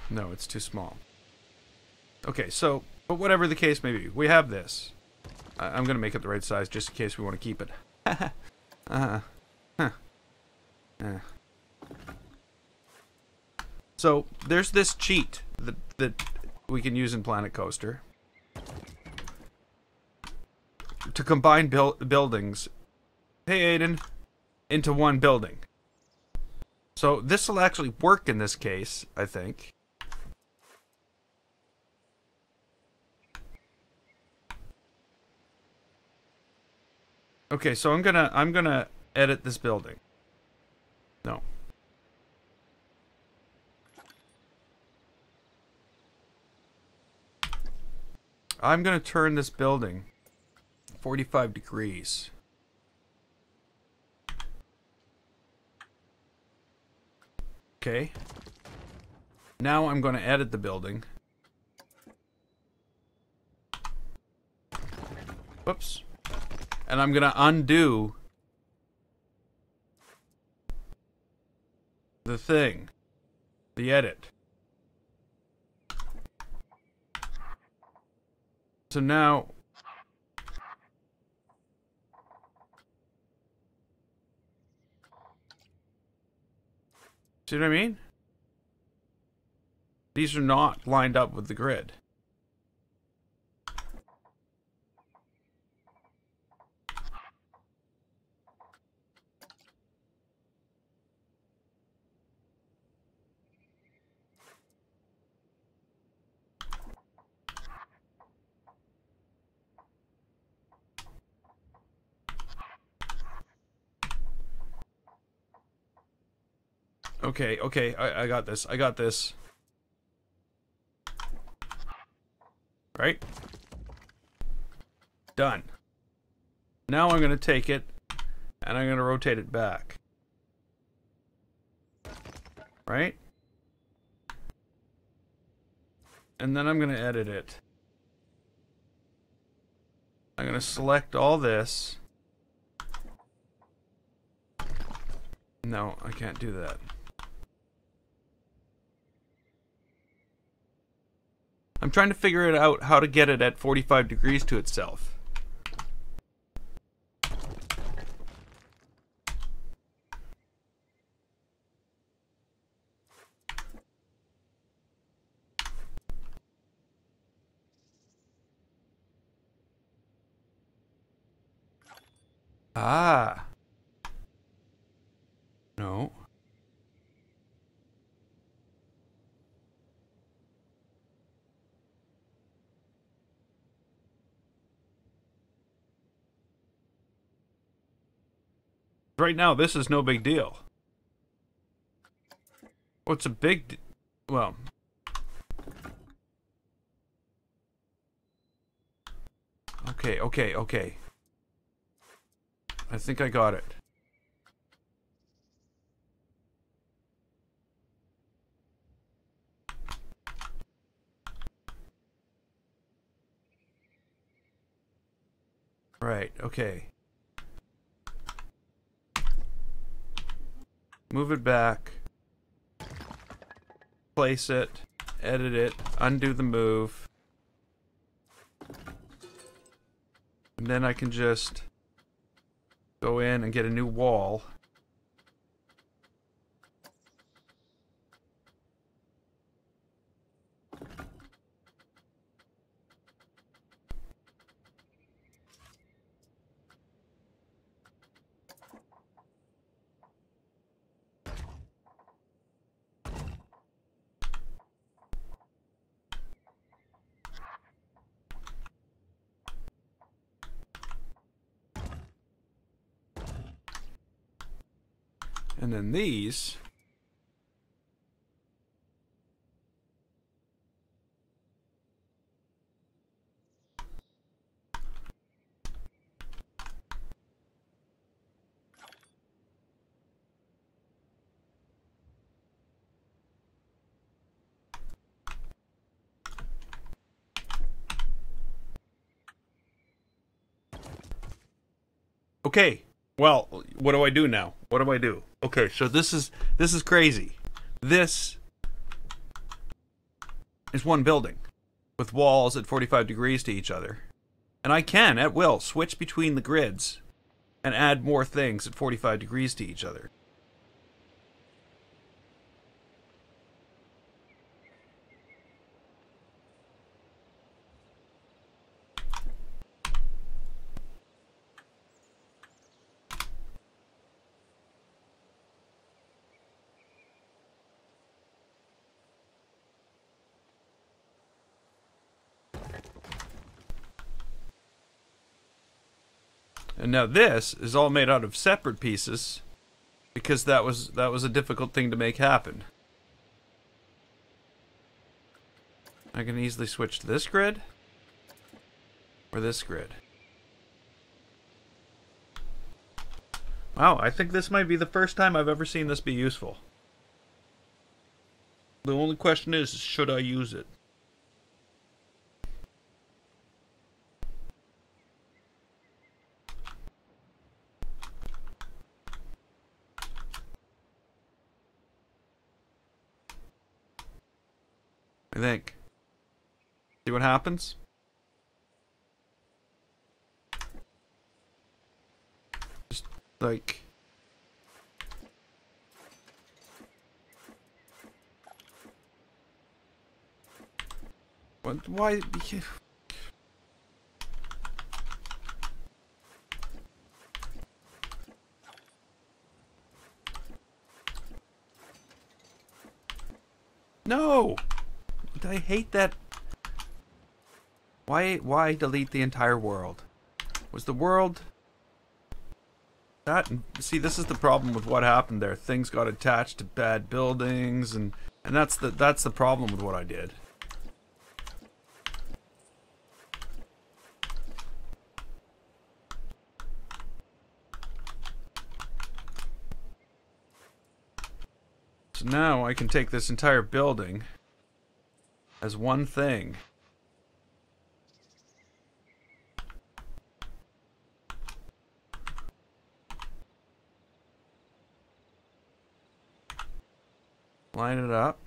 No, it's too small. Okay, so, but whatever the case may be, we have this. I'm gonna make it the right size just in case we want to keep it. So, there's this cheat that we can use in Planet Coaster to combine buildings, hey Aiden, into one building. So, this will actually work in this case, I think. Okay, so I'm gonna edit this building. No. I'm gonna turn this building 45 degrees. Okay. Now I'm gonna edit the building. Whoops. And I'm gonna undo the thing, the edit. So now, see what I mean? These are not lined up with the grid. Okay, okay, I got this. I got this. Right? Done. Now I'm going to take it and I'm going to rotate it back. Right? And then I'm going to edit it. I'm going to select all this. No, I can't do that. I'm trying to figure it out how to get it at 45 degrees to itself. Ah. No. Right now, this is no big deal. What's a big well... Okay, okay, okay. I think I got it. Right, okay. Move it back. Place it. Edit it. Undo the move. And then I can just go in and get a new wall. And then these. Okay. Well, what do I do now? What do I do? Okay, so this is crazy. This is one building with walls at 45 degrees to each other. And I can, at will, switch between the grids and add more things at 45 degrees to each other. And now this is all made out of separate pieces because that was a difficult thing to make happen. I can easily switch to this grid or this grid. Wow, I think this might be the first time I've ever seen this be useful. The only question is, should I use it? I think. See what happens? Just like... What? Why? No! I hate that. Why delete the entire world? Was the world that? See, this is the problem with what happened there. Things got attached to bad buildings, and that's the problem with what I did. So now I can take this entire building as one thing. Line it up.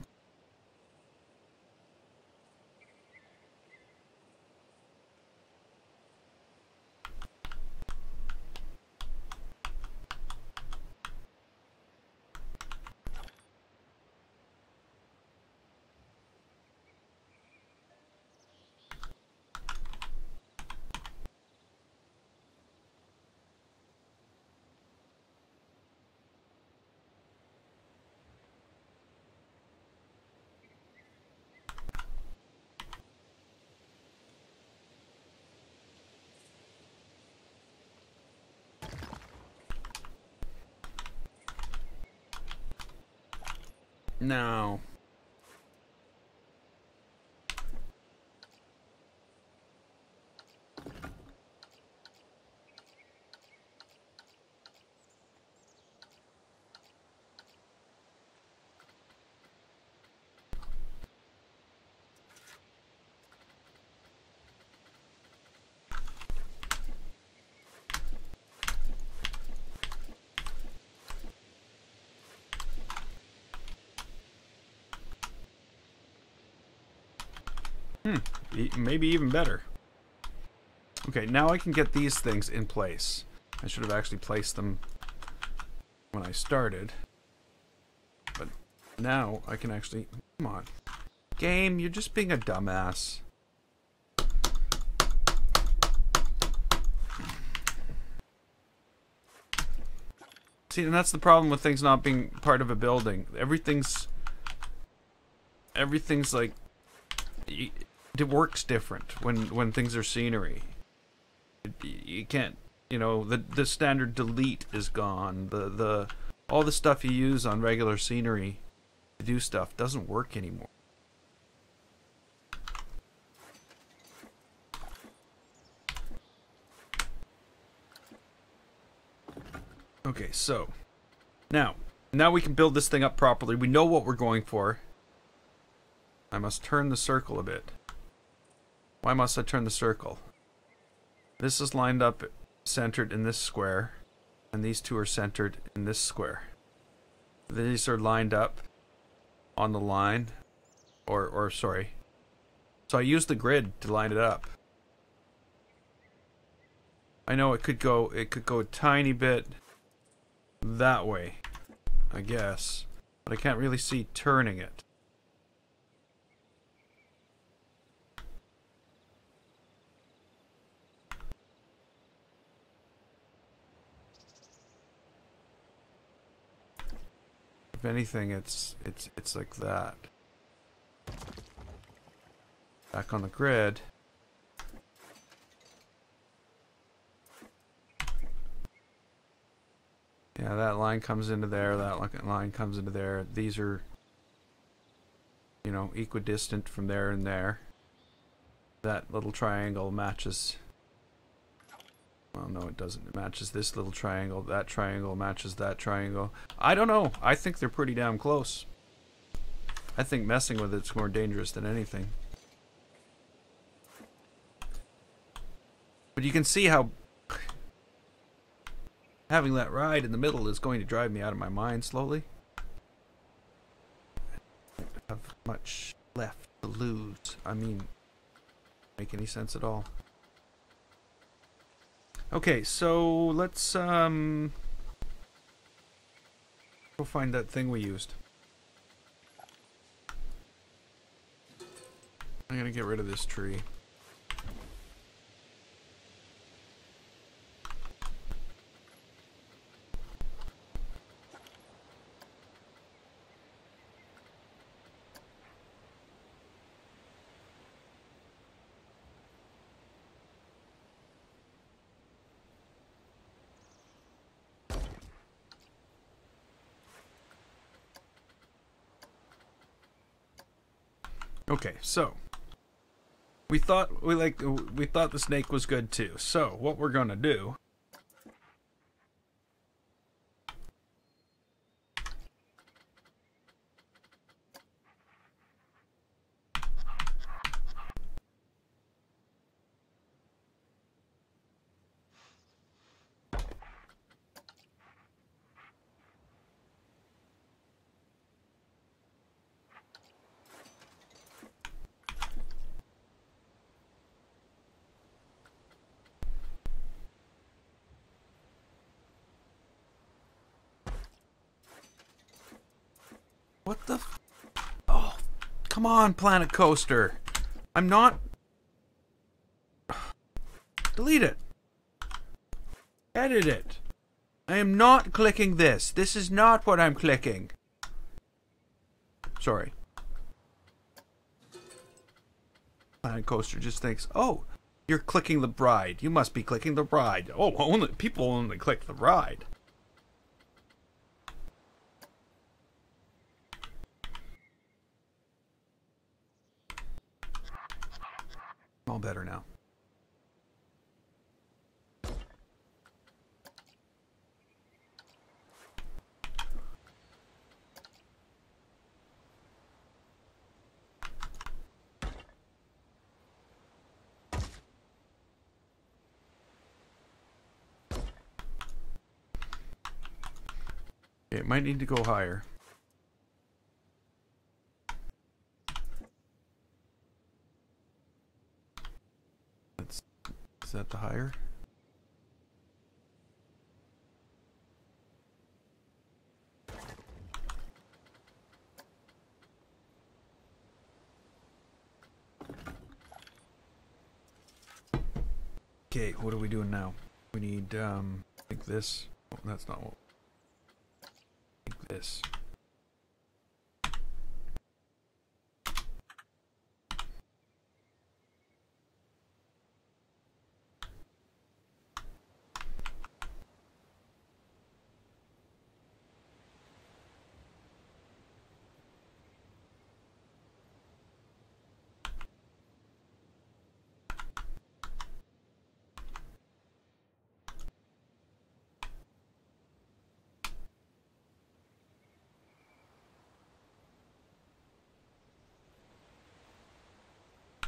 No. Maybe even better. Okay, now I can get these things in place. I should have actually placed them when I started. But now I can actually... Come on. Game, you're just being a dumbass. See, and that's the problem with things not being part of a building. Everything's like... It works different when things are scenery. You can't, you know, the standard delete is gone. All the stuff you use on regular scenery to do stuff doesn't work anymore. Okay, so now we can build this thing up properly. We know what we're going for. I must turn the circle a bit. Why must I turn the circle? This is lined up, centered in this square, and these two are centered in this square. These are lined up on the line, or sorry. So I use the grid to line it up. I know it could go a tiny bit that way, I guess, but I can't really see turning it. If anything, it's like that. Back on the grid. Yeah, that line comes into there, that line comes into there. These are, you know, equidistant from there and there. That little triangle matches... Well, no, it doesn't. It matches this little triangle. That triangle matches that triangle. I don't know. I think they're pretty damn close. I think messing with it's more dangerous than anything. But you can see how having that ride in the middle is going to drive me out of my mind slowly. I don't have much left to lose. I mean, make any sense at all. Okay, so let's go find that thing we used. I'm gonna get rid of this tree. Okay, so we thought the snake was good too. So what we're gonna do what the f— oh, come on, Planet Coaster. I'm not— delete it. Edit it. I am not clicking this. This is not what I'm clicking. Sorry. Planet Coaster just thinks, oh, you're clicking the bride. You must be clicking the bride. Oh, people only click the bride. All better now. It might need to go higher. Is that the higher? Okay, what are we doing now? We need, I think this. Oh, that's not what. I think this.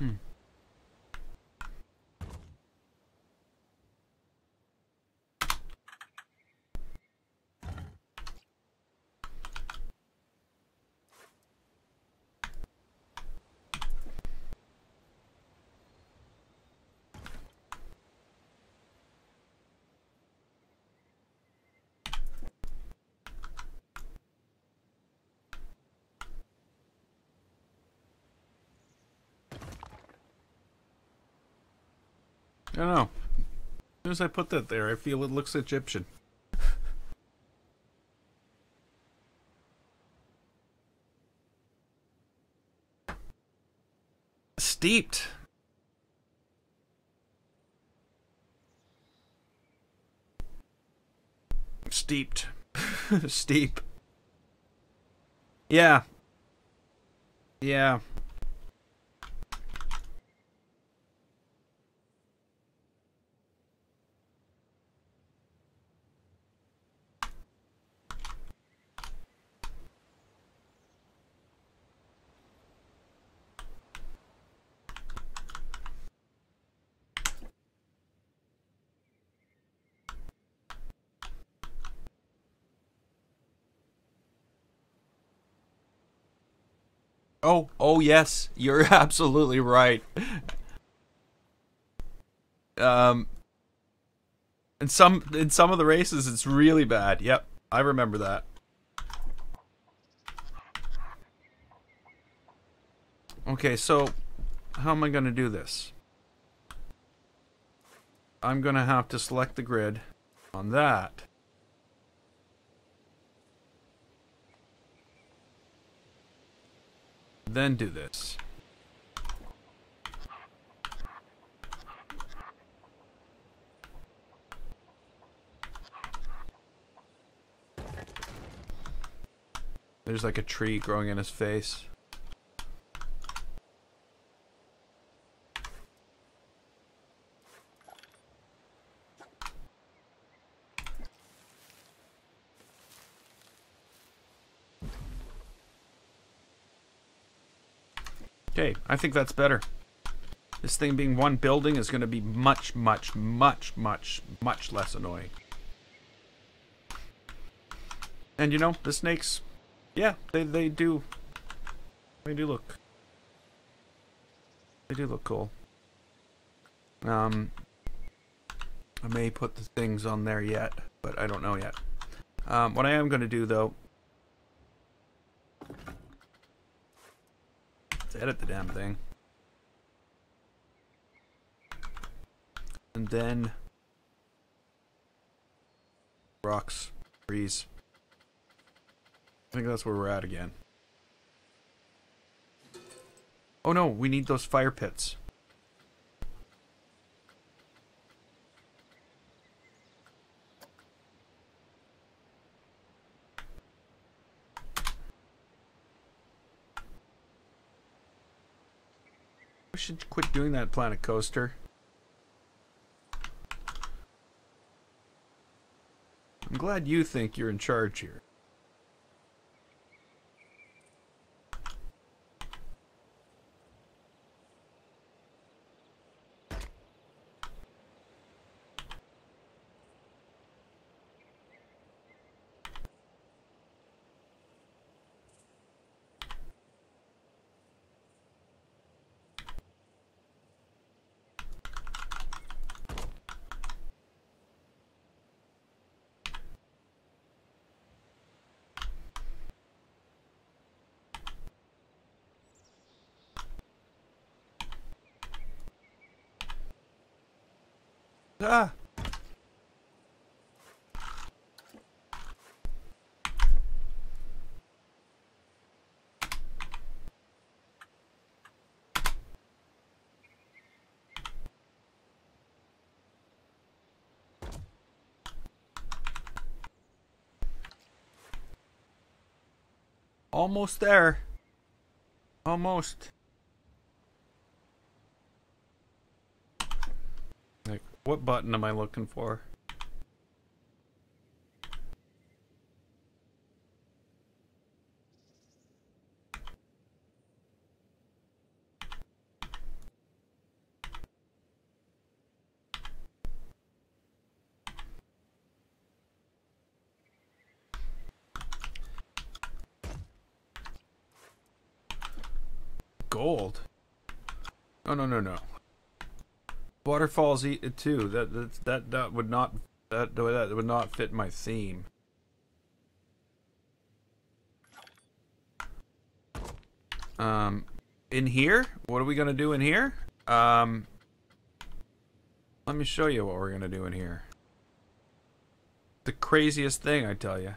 Hmm. I don't know. As soon as I put that there, I feel it looks Egyptian. Steeped. Steeped. Steep. Yeah. Yeah. Oh yes, you're absolutely right. Um, in some of the races, it's really bad. Yep, I remember that. Okay, so how am I going to do this? I'm going to have to select the grid on that. Then do this. There's like a tree growing in his face. Okay, I think that's better. This thing being one building is going to be much, much, much, much, much less annoying. And you know, the snakes, yeah, they do look. They do look cool. I may put the things on there yet, but I don't know yet. What I am going to do though, is edit the damn thing. And then rocks, trees. I think that's where we're at again. Oh no, we need those fire pits. We should quit doing that, Planet Coaster. I'm glad you think you're in charge here. Ah! Almost there. Almost. Like, what button am I looking for? Gold. Oh no no no. Waterfalls eat it too. That would not that would not fit my theme. In here? What are we gonna do in here? Let me show you what we're gonna do in here. The craziest thing, I tell you.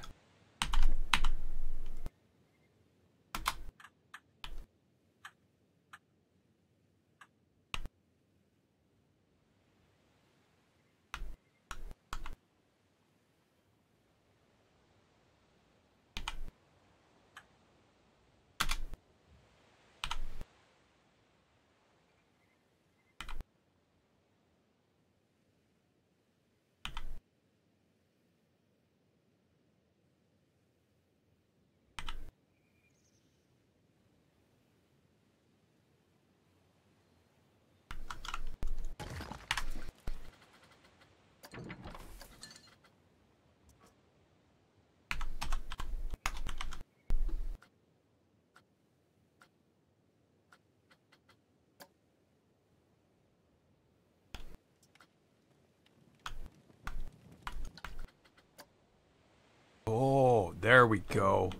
Oh, there we go.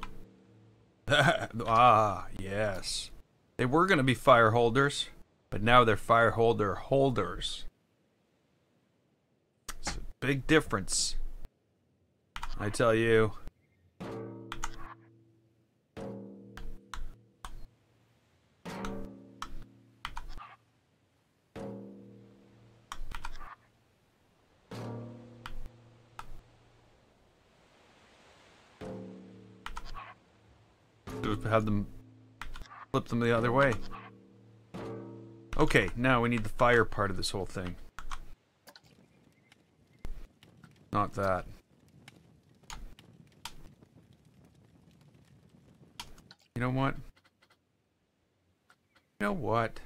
Ah, yes. They were going to be fire holders, but now they're fire holder holders. It's a big difference, I tell you. Have them flip them the other way. Okay, now we need the fire part of this whole thing. Not that. You know what? You know what?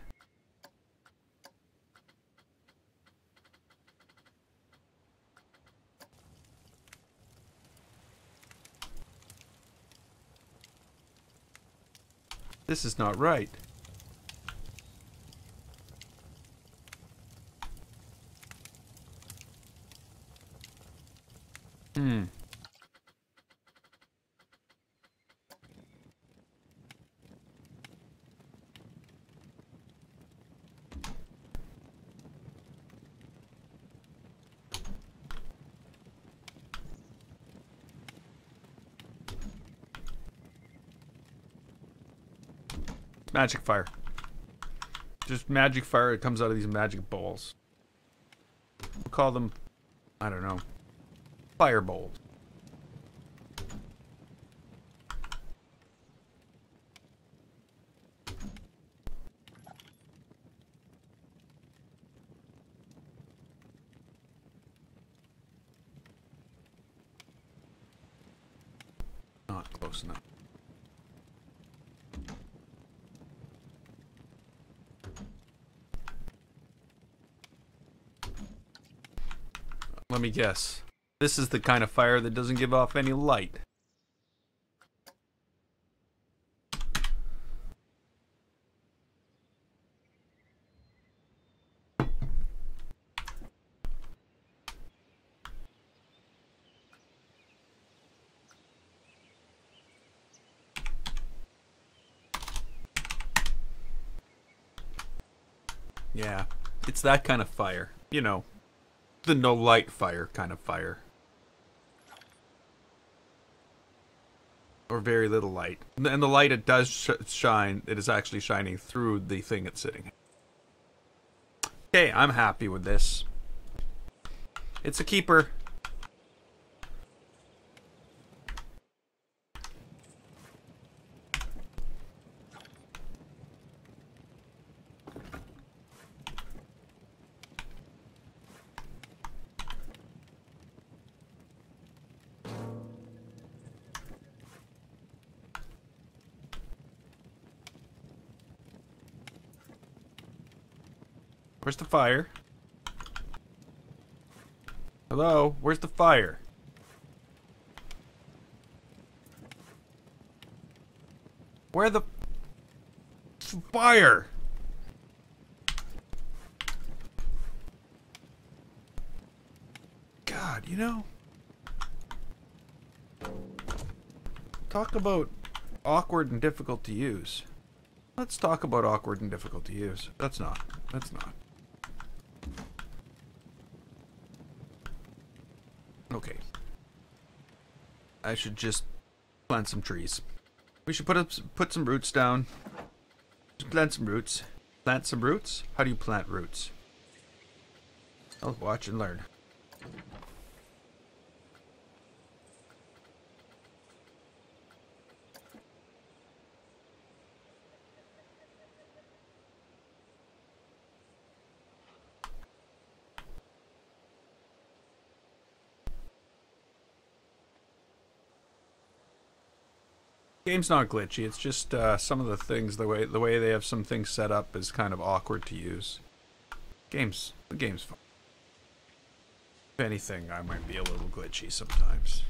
This is not right. Magic fire. Just magic fire that comes out of these magic balls. We'll call them, I don't know, fire bowls. Not close enough. Let me guess. This is the kind of fire that doesn't give off any light. Yeah, it's that kind of fire, you know. the no light fire kind of fire. Or very little light. And the light it does shine, it is actually shining through the thing it's sitting in. Okay, I'm happy with this. It's a keeper. Where's the fire? Hello? Where's the fire? Where the fire? God, you know. Talk about awkward and difficult to use. Let's talk about awkward and difficult to use. That's not. Okay. I should just plant some trees. We should put some roots down. Just plant some roots. Plant some roots? How do you plant roots? I'll watch and learn. Game's not glitchy. It's just some of the things, the way they have some things set up is kind of awkward to use. The game's fun. If anything, I might be a little glitchy sometimes.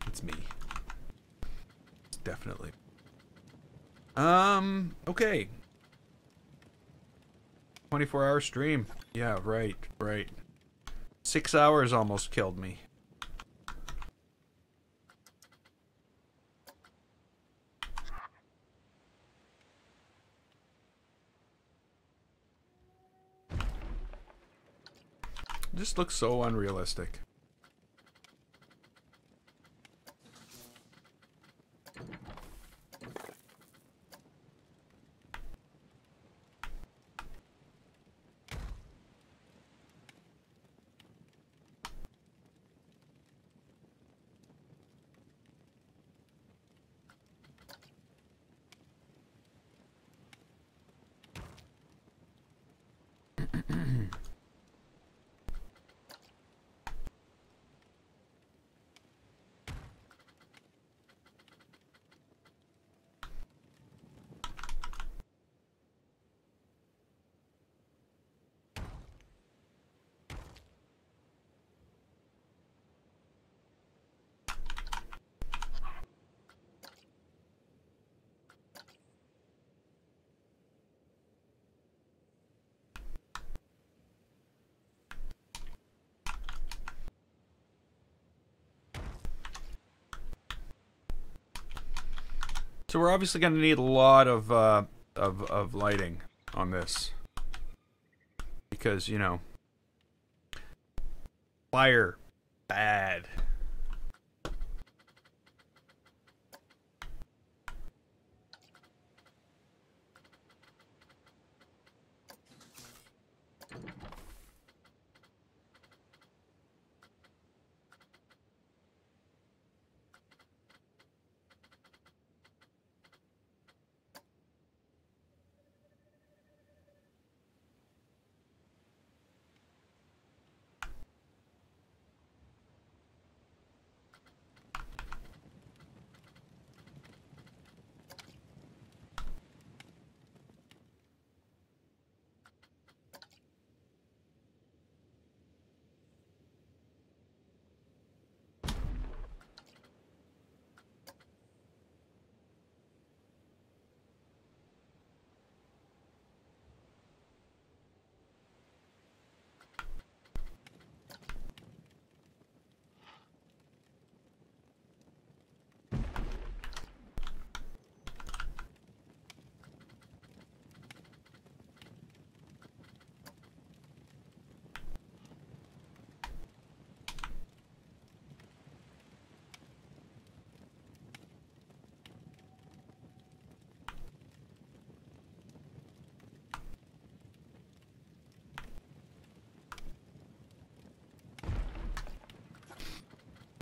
It's me. It's definitely. Okay. 24-hour stream. Yeah, right. 6 hours almost killed me. This looks so unrealistic. So we're obviously going to need a lot of lighting on this, because, you know, fire, bad.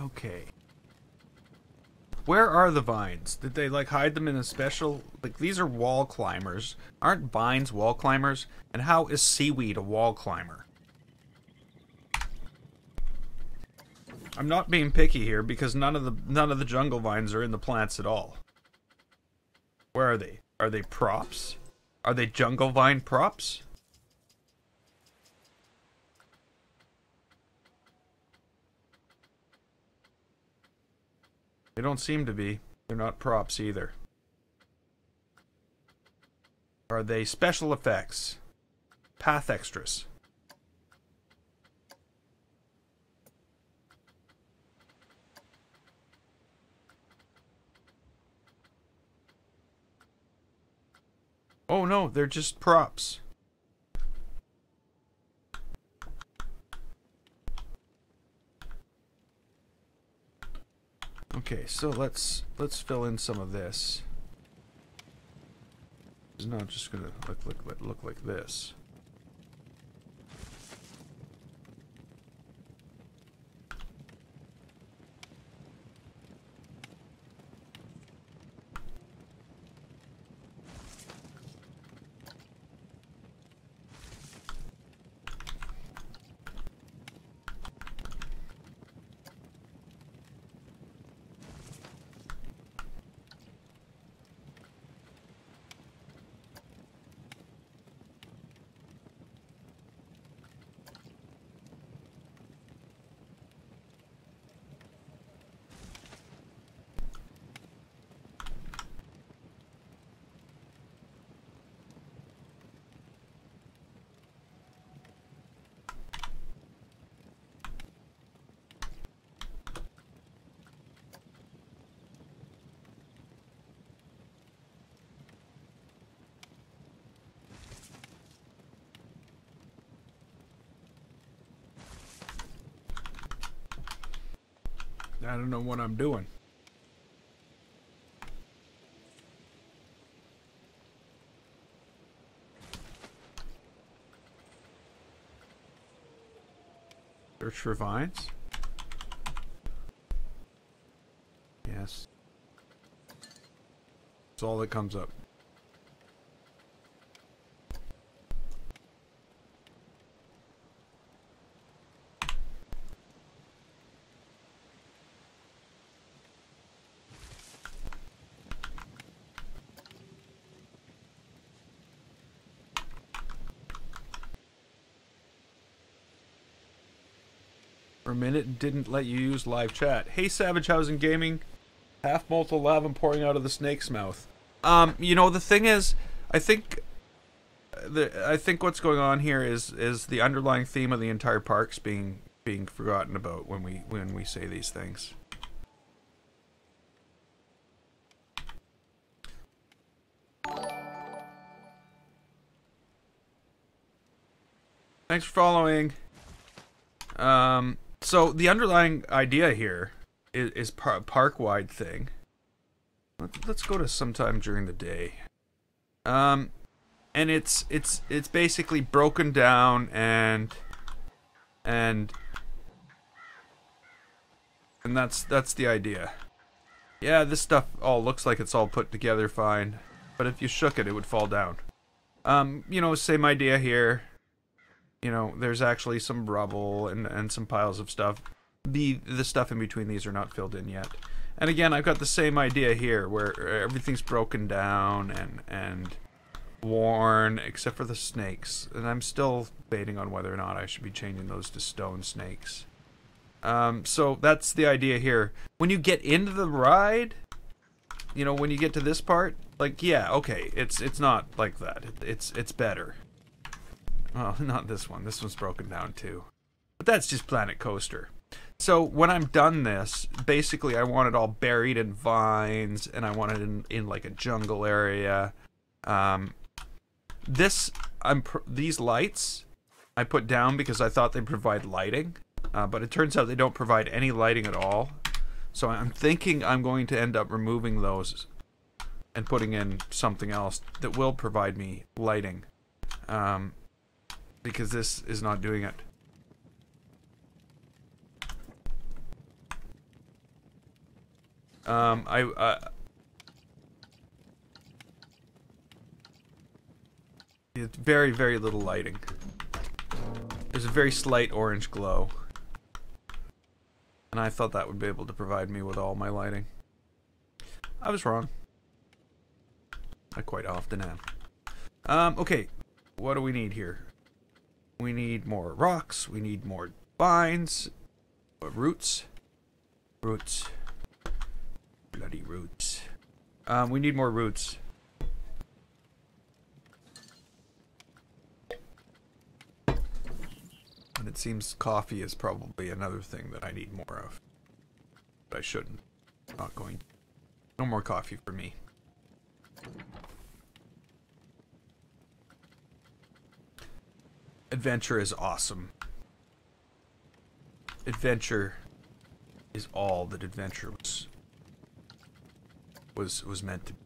Okay. Where are the vines? Did they, like, hide them in a special... Like, these are wall climbers. Aren't vines wall climbers? And how is seaweed a wall climber? I'm not being picky here because none of the jungle vines are in the plants at all. Where are they? Are they props? Are they jungle vine props? They don't seem to be. They're not props either. Are they special effects? Path extras. Oh no, they're just props. Okay, so let's fill in some of this. It's not just gonna look like this. I don't know what I'm doing. Search for vines. Yes. That's all that comes up. For a minute, it didn't let you use live chat. Hey, Savage Housing Gaming. Half molten lava pouring out of the snake's mouth. You know, the thing is, I think what's going on here is the underlying theme of the entire park's being forgotten about when we say these things. Thanks for following. So the underlying idea here is park-wide thing. Let's go to sometime during the day. And it's basically broken down and that's the idea. Yeah, this stuff all looks like it's all put together fine, but if you shook it, it would fall down. You know, same idea here. You know, there's actually some rubble and some piles of stuff. The stuff in between these are not filled in yet. And again, I've got the same idea here, where everything's broken down and worn, except for the snakes. And I'm still debating on whether or not I should be changing those to stone snakes. So that's the idea here. When you get into the ride, you know, when you get to this part, like, yeah, okay, it's not like that. It's better. Well, not this one. This one's broken down too. But that's just Planet Coaster. So when I'm done this, basically I want it all buried in vines, and I want it in like a jungle area. These lights I put down because I thought they provide lighting, but it turns out they don't provide any lighting at all. So I'm thinking I'm going to end up removing those and putting in something else that will provide me lighting. Because this is not doing it. It's very, very little lighting. There's a very slight orange glow. And I thought that would be able to provide me with all my lighting. I was wrong. I quite often am. Okay. What do we need here? We need more rocks. We need more vines. Roots. Roots. Bloody roots. We need more roots. And it seems coffee is probably another thing that I need more of. But I shouldn't. Not going. No more coffee for me. Adventure is awesome. Adventure is all that adventure was meant to be.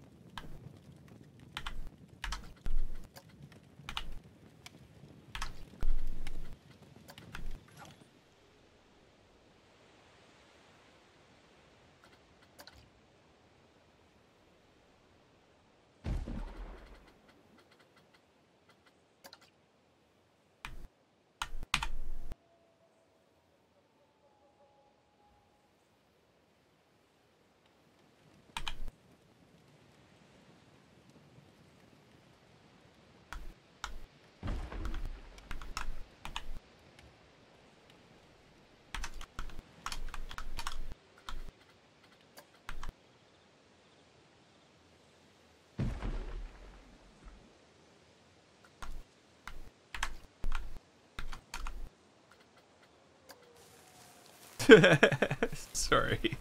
Sorry.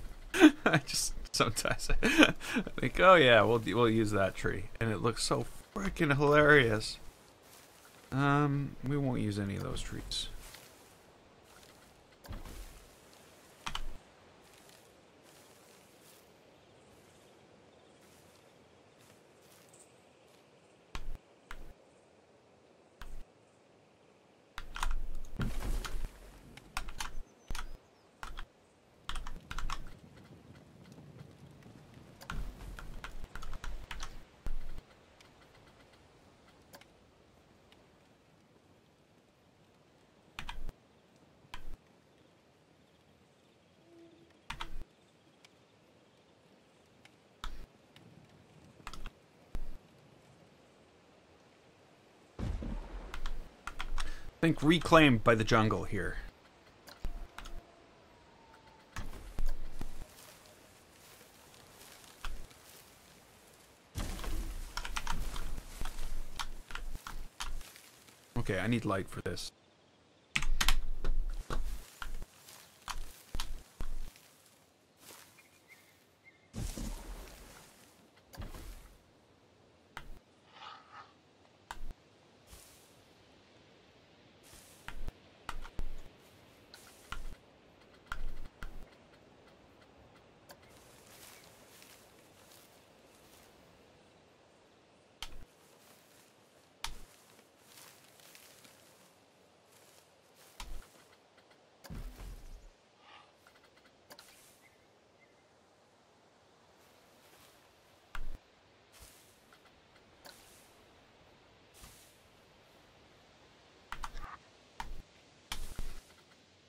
I just sometimes I think, oh yeah, we'll use that tree, and it looks so freaking hilarious. We won't use any of those trees. I think reclaimed by the jungle here. Okay, I need light for this.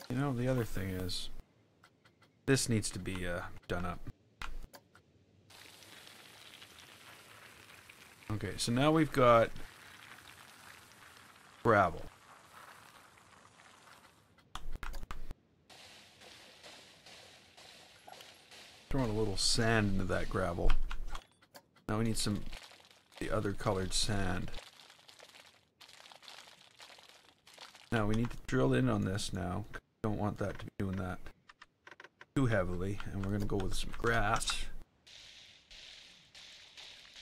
You know, the other thing is, this needs to be done up. Okay, so now we've got gravel. Throwing a little sand into that gravel. Now we need some the other colored sand. Now we need to drill in on this now. Don't want that to be doing that too heavily, and we're gonna go with some grass.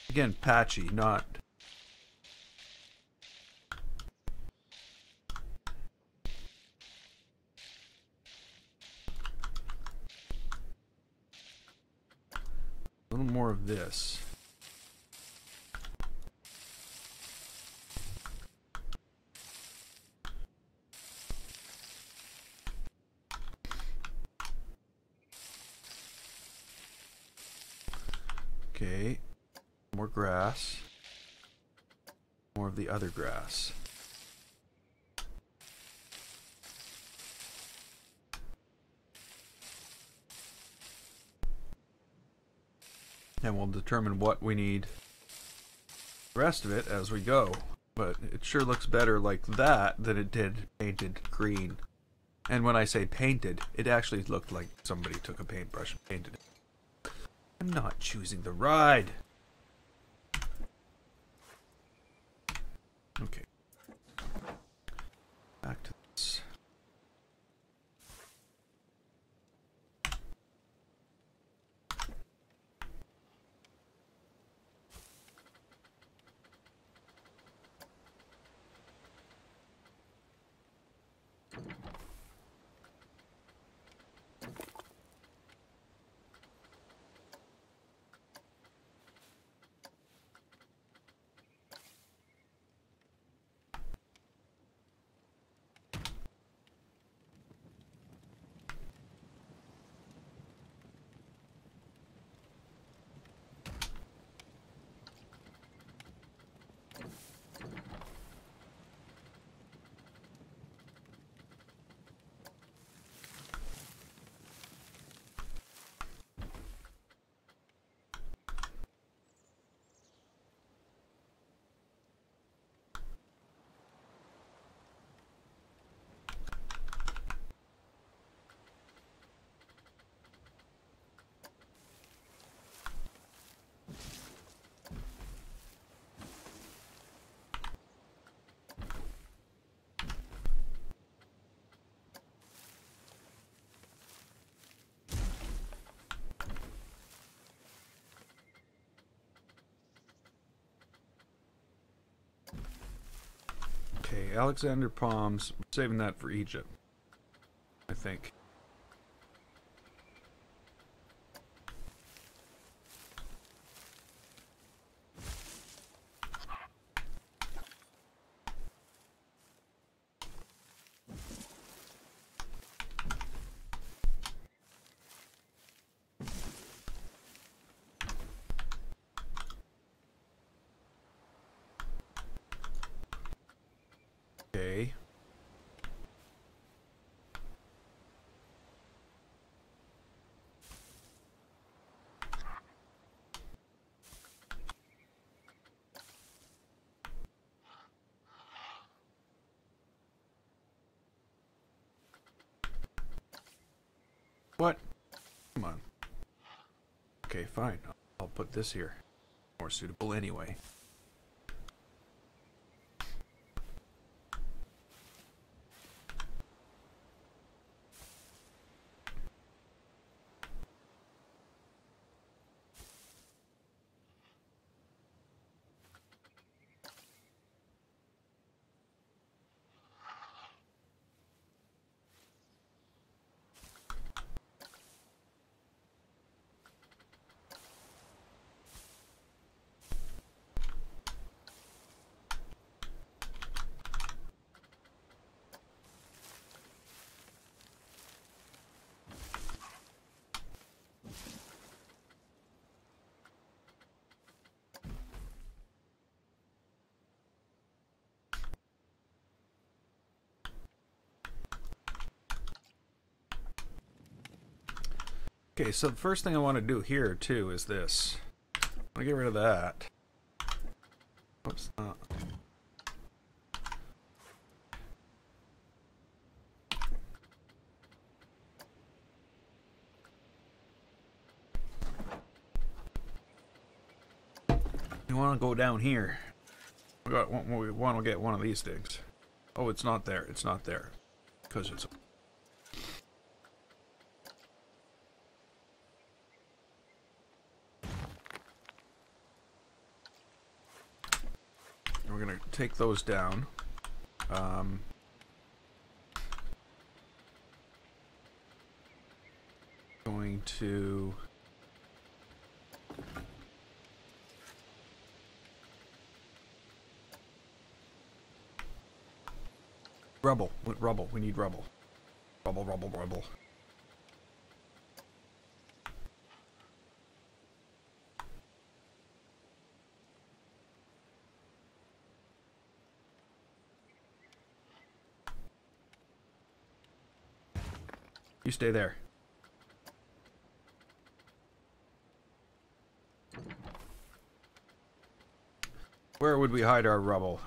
Again, patchy, not a little more of this. Okay. More grass. More of the other grass. And we'll determine what we need the rest of it as we go. But it sure looks better like that than it did painted green. And when I say painted, it actually looked like somebody took a paintbrush and painted it. I'm not choosing the ride. Okay. Back to this. Okay, Alexander Palms. We're saving that for Egypt, I think. Okay. What? Come on. Okay, fine. I'll put this here. More suitable anyway. Okay, so the first thing I want to do here, too, is this. I'm going to get rid of that. Oops, You want to go down here. We want to get one of these things. Oh, it's not there. It's not there. Because it's... We're going to take those down. Going to... Rubble. Rubble. We need rubble. Rubble, rubble, rubble. You stay there. Where would we hide our rubble?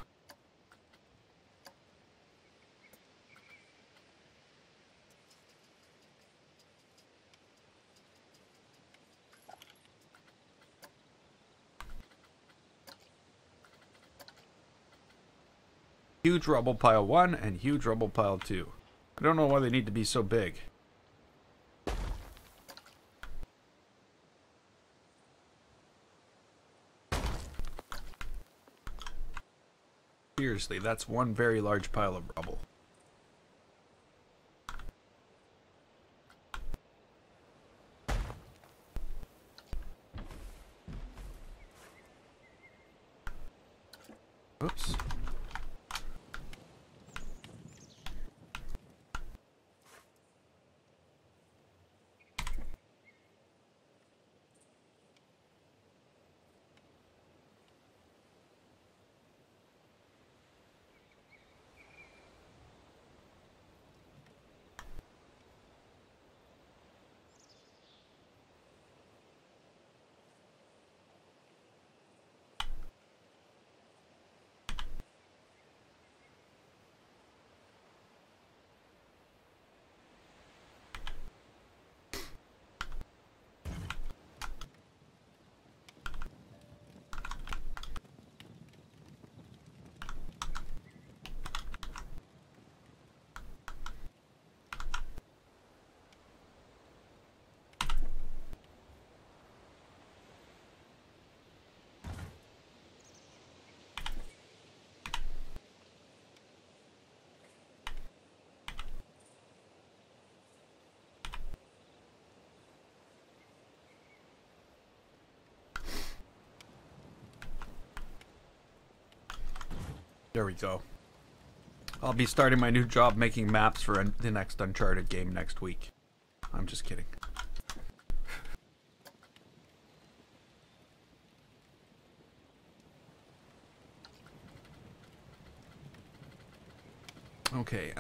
Huge rubble pile 1 and huge rubble pile 2. I don't know why they need to be so big. Seriously, that's one very large pile of rubble. Oops. There we go. I'll be starting my new job making maps for the next Uncharted game next week. I'm just kidding. Okay,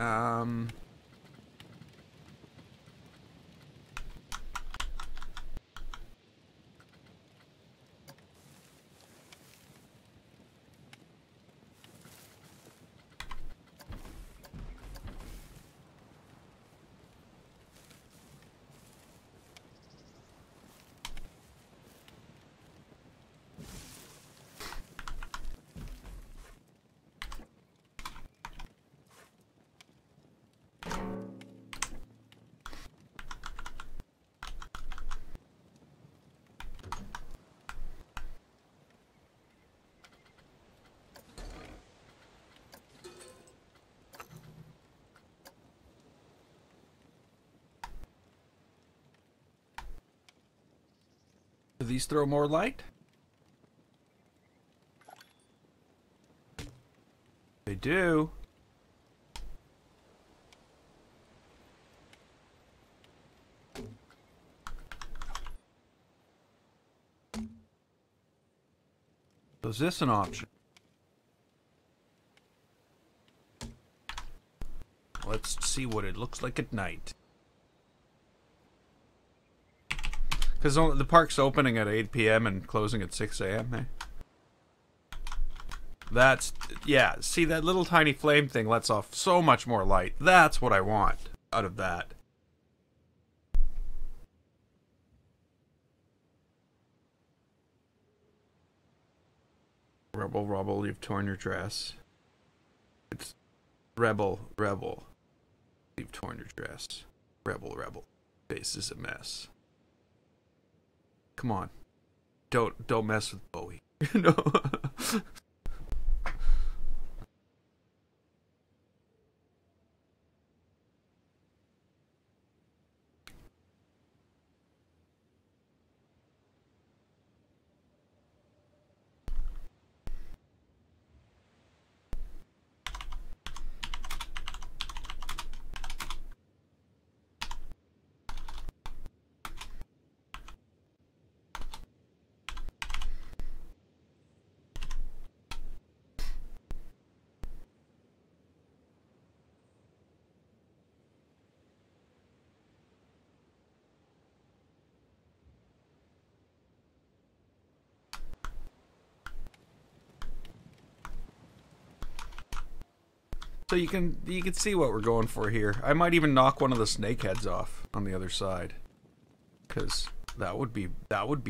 do these throw more light? They do. So is this an option? Let's see what it looks like at night. Because the park's opening at 8 p.m. and closing at 6 a.m., eh? That's... yeah, see, that little tiny flame thing lets off so much more light. That's what I want out of that. Rebel, rebel, you've torn your dress. It's rebel, rebel. You've torn your dress. Rebel, rebel. Face is a mess. Come on. Don't mess with Bowie. No. So you can see what we're going for here. I might even knock one of the snake heads off on the other side, because that would be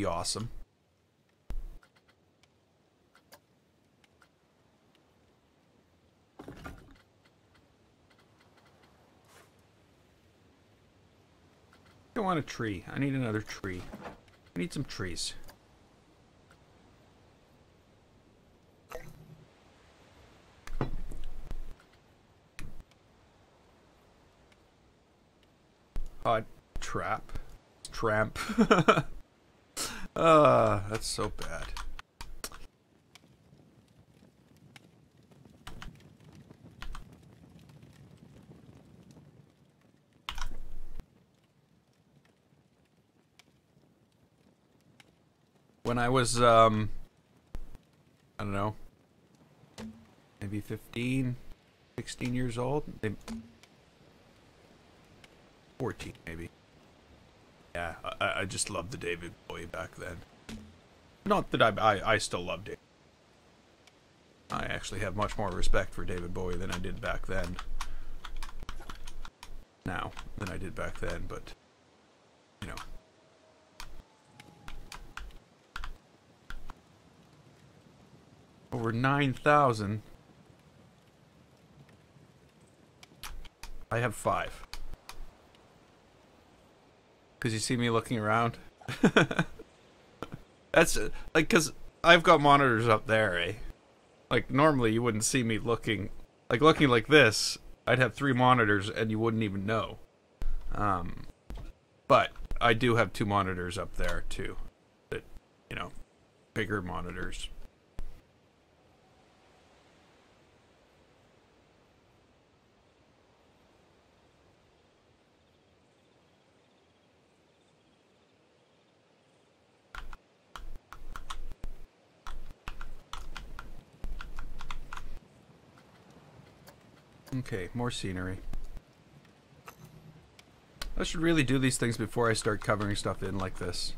awesome. I want a tree. I need another tree. I need some trees. Tramp. That's so bad. When I was, I don't know, maybe 15, 16 years old, 14 maybe. Yeah, I just loved the David Bowie back then. Not that I still loved it. I actually have much more respect for David Bowie than I did back then. Now, than I did back then, but, you know. Over 9,000. I have 5. Because you see me looking around. That's like, because I've got monitors up there, eh? Like, normally you wouldn't see me looking like this. I'd have 3 monitors and you wouldn't even know. But I do have 2 monitors up there too. That, you know, bigger monitors. Okay, more scenery. I should really do these things before I start covering stuff in like this.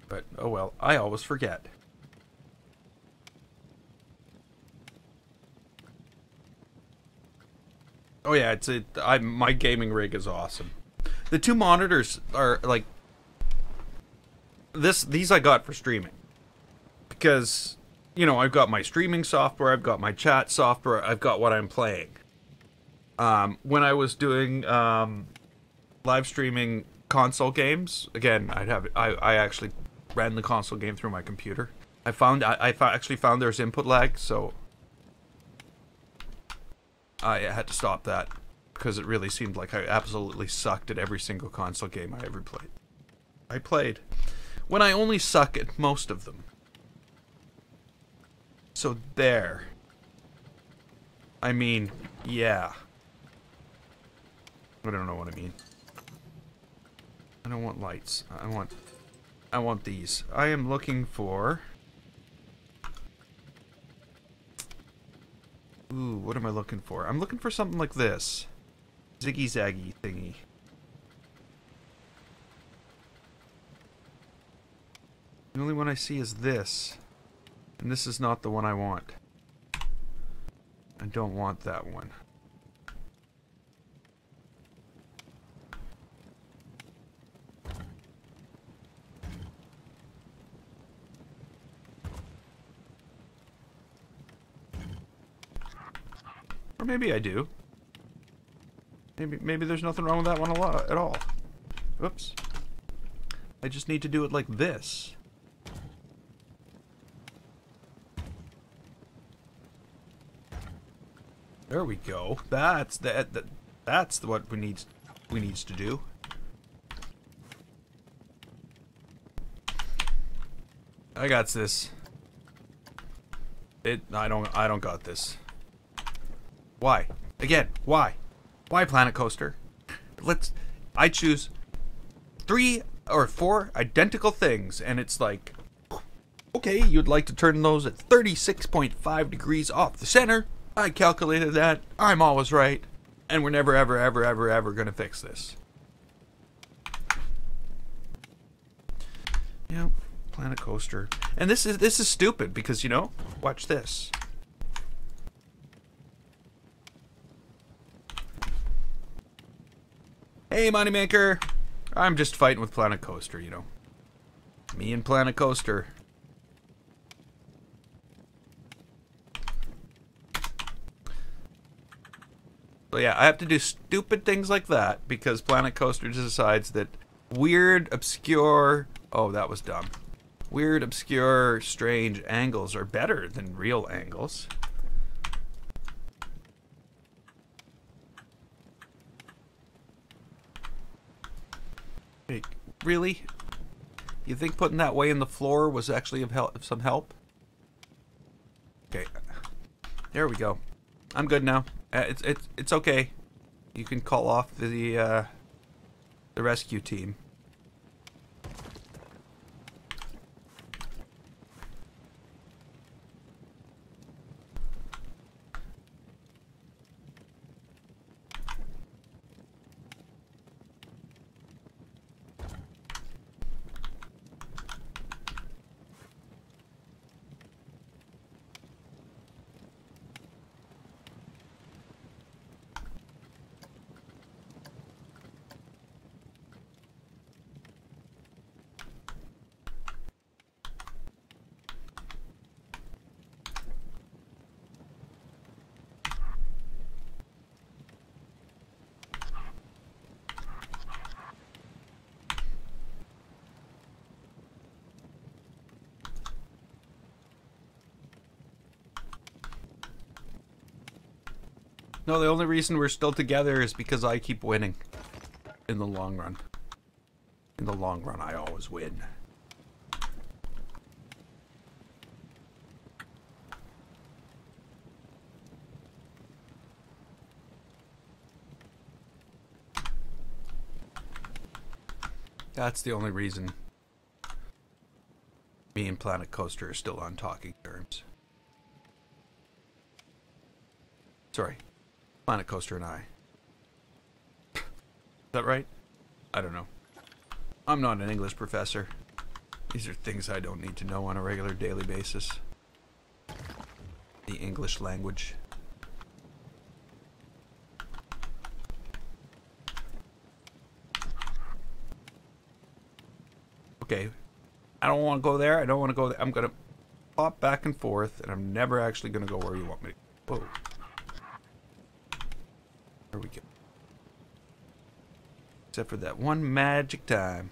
But, oh well, I always forget. Oh yeah, my gaming rig is awesome. The 2 monitors are like these I got for streaming. Because, you know, I've got my streaming software, I've got my chat software, I've got what I'm playing. When I was doing live streaming console games, again, I actually ran the console game through my computer. I actually found there's input lag, so I had to stop that because it really seemed like I absolutely sucked at every single console game I ever played. I played when I only suck at most of them. So there. I mean, yeah. I don't know what I mean. I don't want lights. I want these. I am looking for... Ooh, what am I looking for? I'm looking for something like this. Ziggy zaggy thingy. The only one I see is this. And this is not the one I want. I don't want that one. Or maybe I do. Maybe there's nothing wrong with that one at all. Whoops. I just need to do it like this. There we go. That's what we needs to do. I got this. I don't got this. Why? Again, why? Why, Planet Coaster? I choose 3 or 4 identical things, and it's like, okay, you'd like to turn those at 36.5 degrees off the center. I calculated that. I'm always right. And we're never, ever, ever, ever, ever going to fix this. You know, Planet Coaster. And this is stupid because, you know, watch this. Hey, Moneymaker! I'm just fighting with Planet Coaster, you know. Me and Planet Coaster. So yeah, I have to do stupid things like that because Planet Coaster decides that weird, obscure... Oh, that was dumb. Weird, obscure, strange angles are better than real angles. Hey, really? You think putting that way in the floor was actually of some help? Okay. There we go. I'm good now. It's okay. You can call off the rescue team. No, the only reason we're still together is because I keep winning. In the long run. In the long run, I always win. That's the only reason me and Planet Coaster are still on talking terms. Sorry. Planet Coaster and I. Is that right? I don't know. I'm not an English professor. These are things I don't need to know on a regular daily basis. The English language. Okay. I don't want to go there. I don't want to go there. I'm going to pop back and forth, and I'm never actually going to go where you want me to go. Whoa. There we go. Except for that one magic time.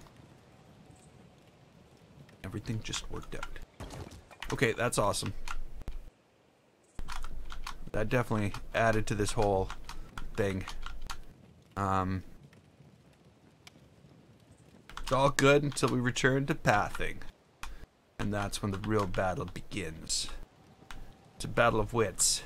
Everything just worked out. Okay, that's awesome. That definitely added to this whole thing. It's all good until we return to pathing. And that's when the real battle begins. It's a battle of wits.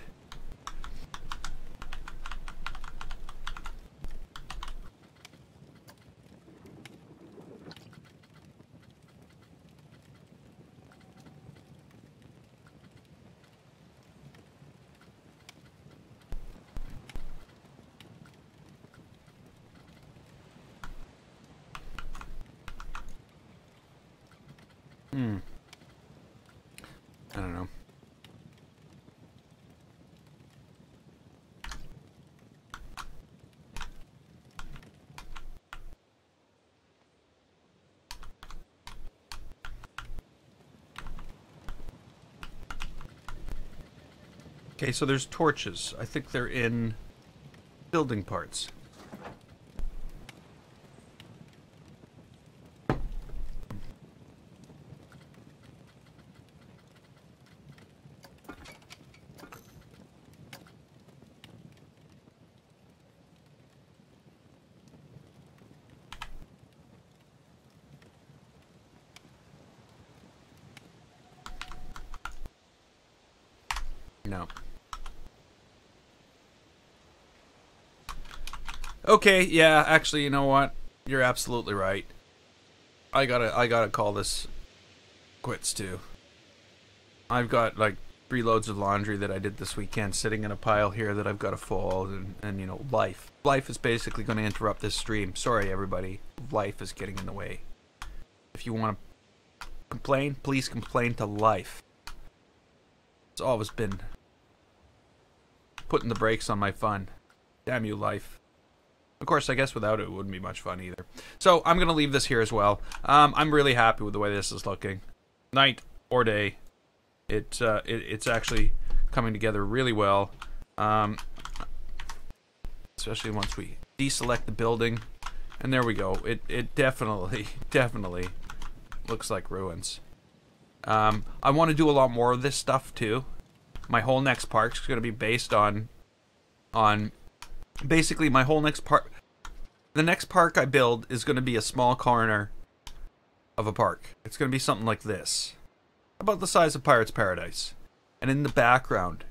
I don't know. Okay, so there's torches. I think they're in building parts. No. Okay, yeah, actually, you know what? You're absolutely right. I gotta call this quits too. I've got like 3 loads of laundry that I did this weekend sitting in a pile here that I've got to fold, and you know, life is basically going to interrupt this stream. Sorry everybody, life is getting in the way. If you want to complain, please complain to life. It's always been. Putting the brakes on my fun. Damn you, life. Of course, I guess without it wouldn't be much fun either. So I'm going to leave this here as well. I'm really happy with the way this is looking. Night or day, it's actually coming together really well. Especially once we deselect the building. And there we go. It definitely looks like ruins. I want to do a lot more of this stuff too. My whole next park is going to be based on basically my whole next park. The next park I build is going to be a small corner of a park. It's going to be something like this, about the size of Pirates Paradise. And in the background,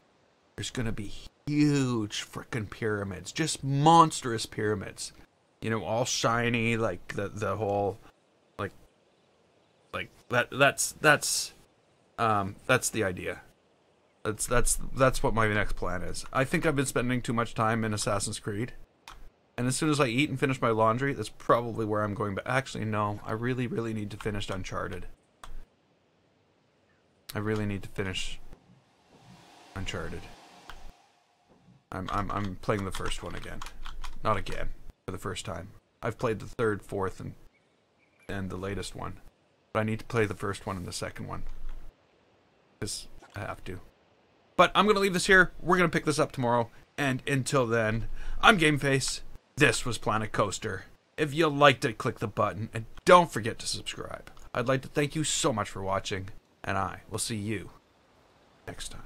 there's going to be huge frickin' pyramids, just monstrous pyramids. You know, all shiny, like the whole, like that's the idea. That's what my next plan is. I think I've been spending too much time in Assassin's Creed, and as soon as I eat and finish my laundry, that's probably where I'm going. But actually, no, I really need to finish Uncharted. I really need to finish Uncharted. I'm playing the first one again, not again. For the first time. I've played the third, fourth, and the latest one. But I need to play the first one and the second one. Because I have to. But I'm going to leave this here. We're going to pick this up tomorrow. And until then, I'm GameFace. This was Planet Coaster. If you liked it, click the button. And don't forget to subscribe. I'd like to thank you so much for watching. And I will see you next time.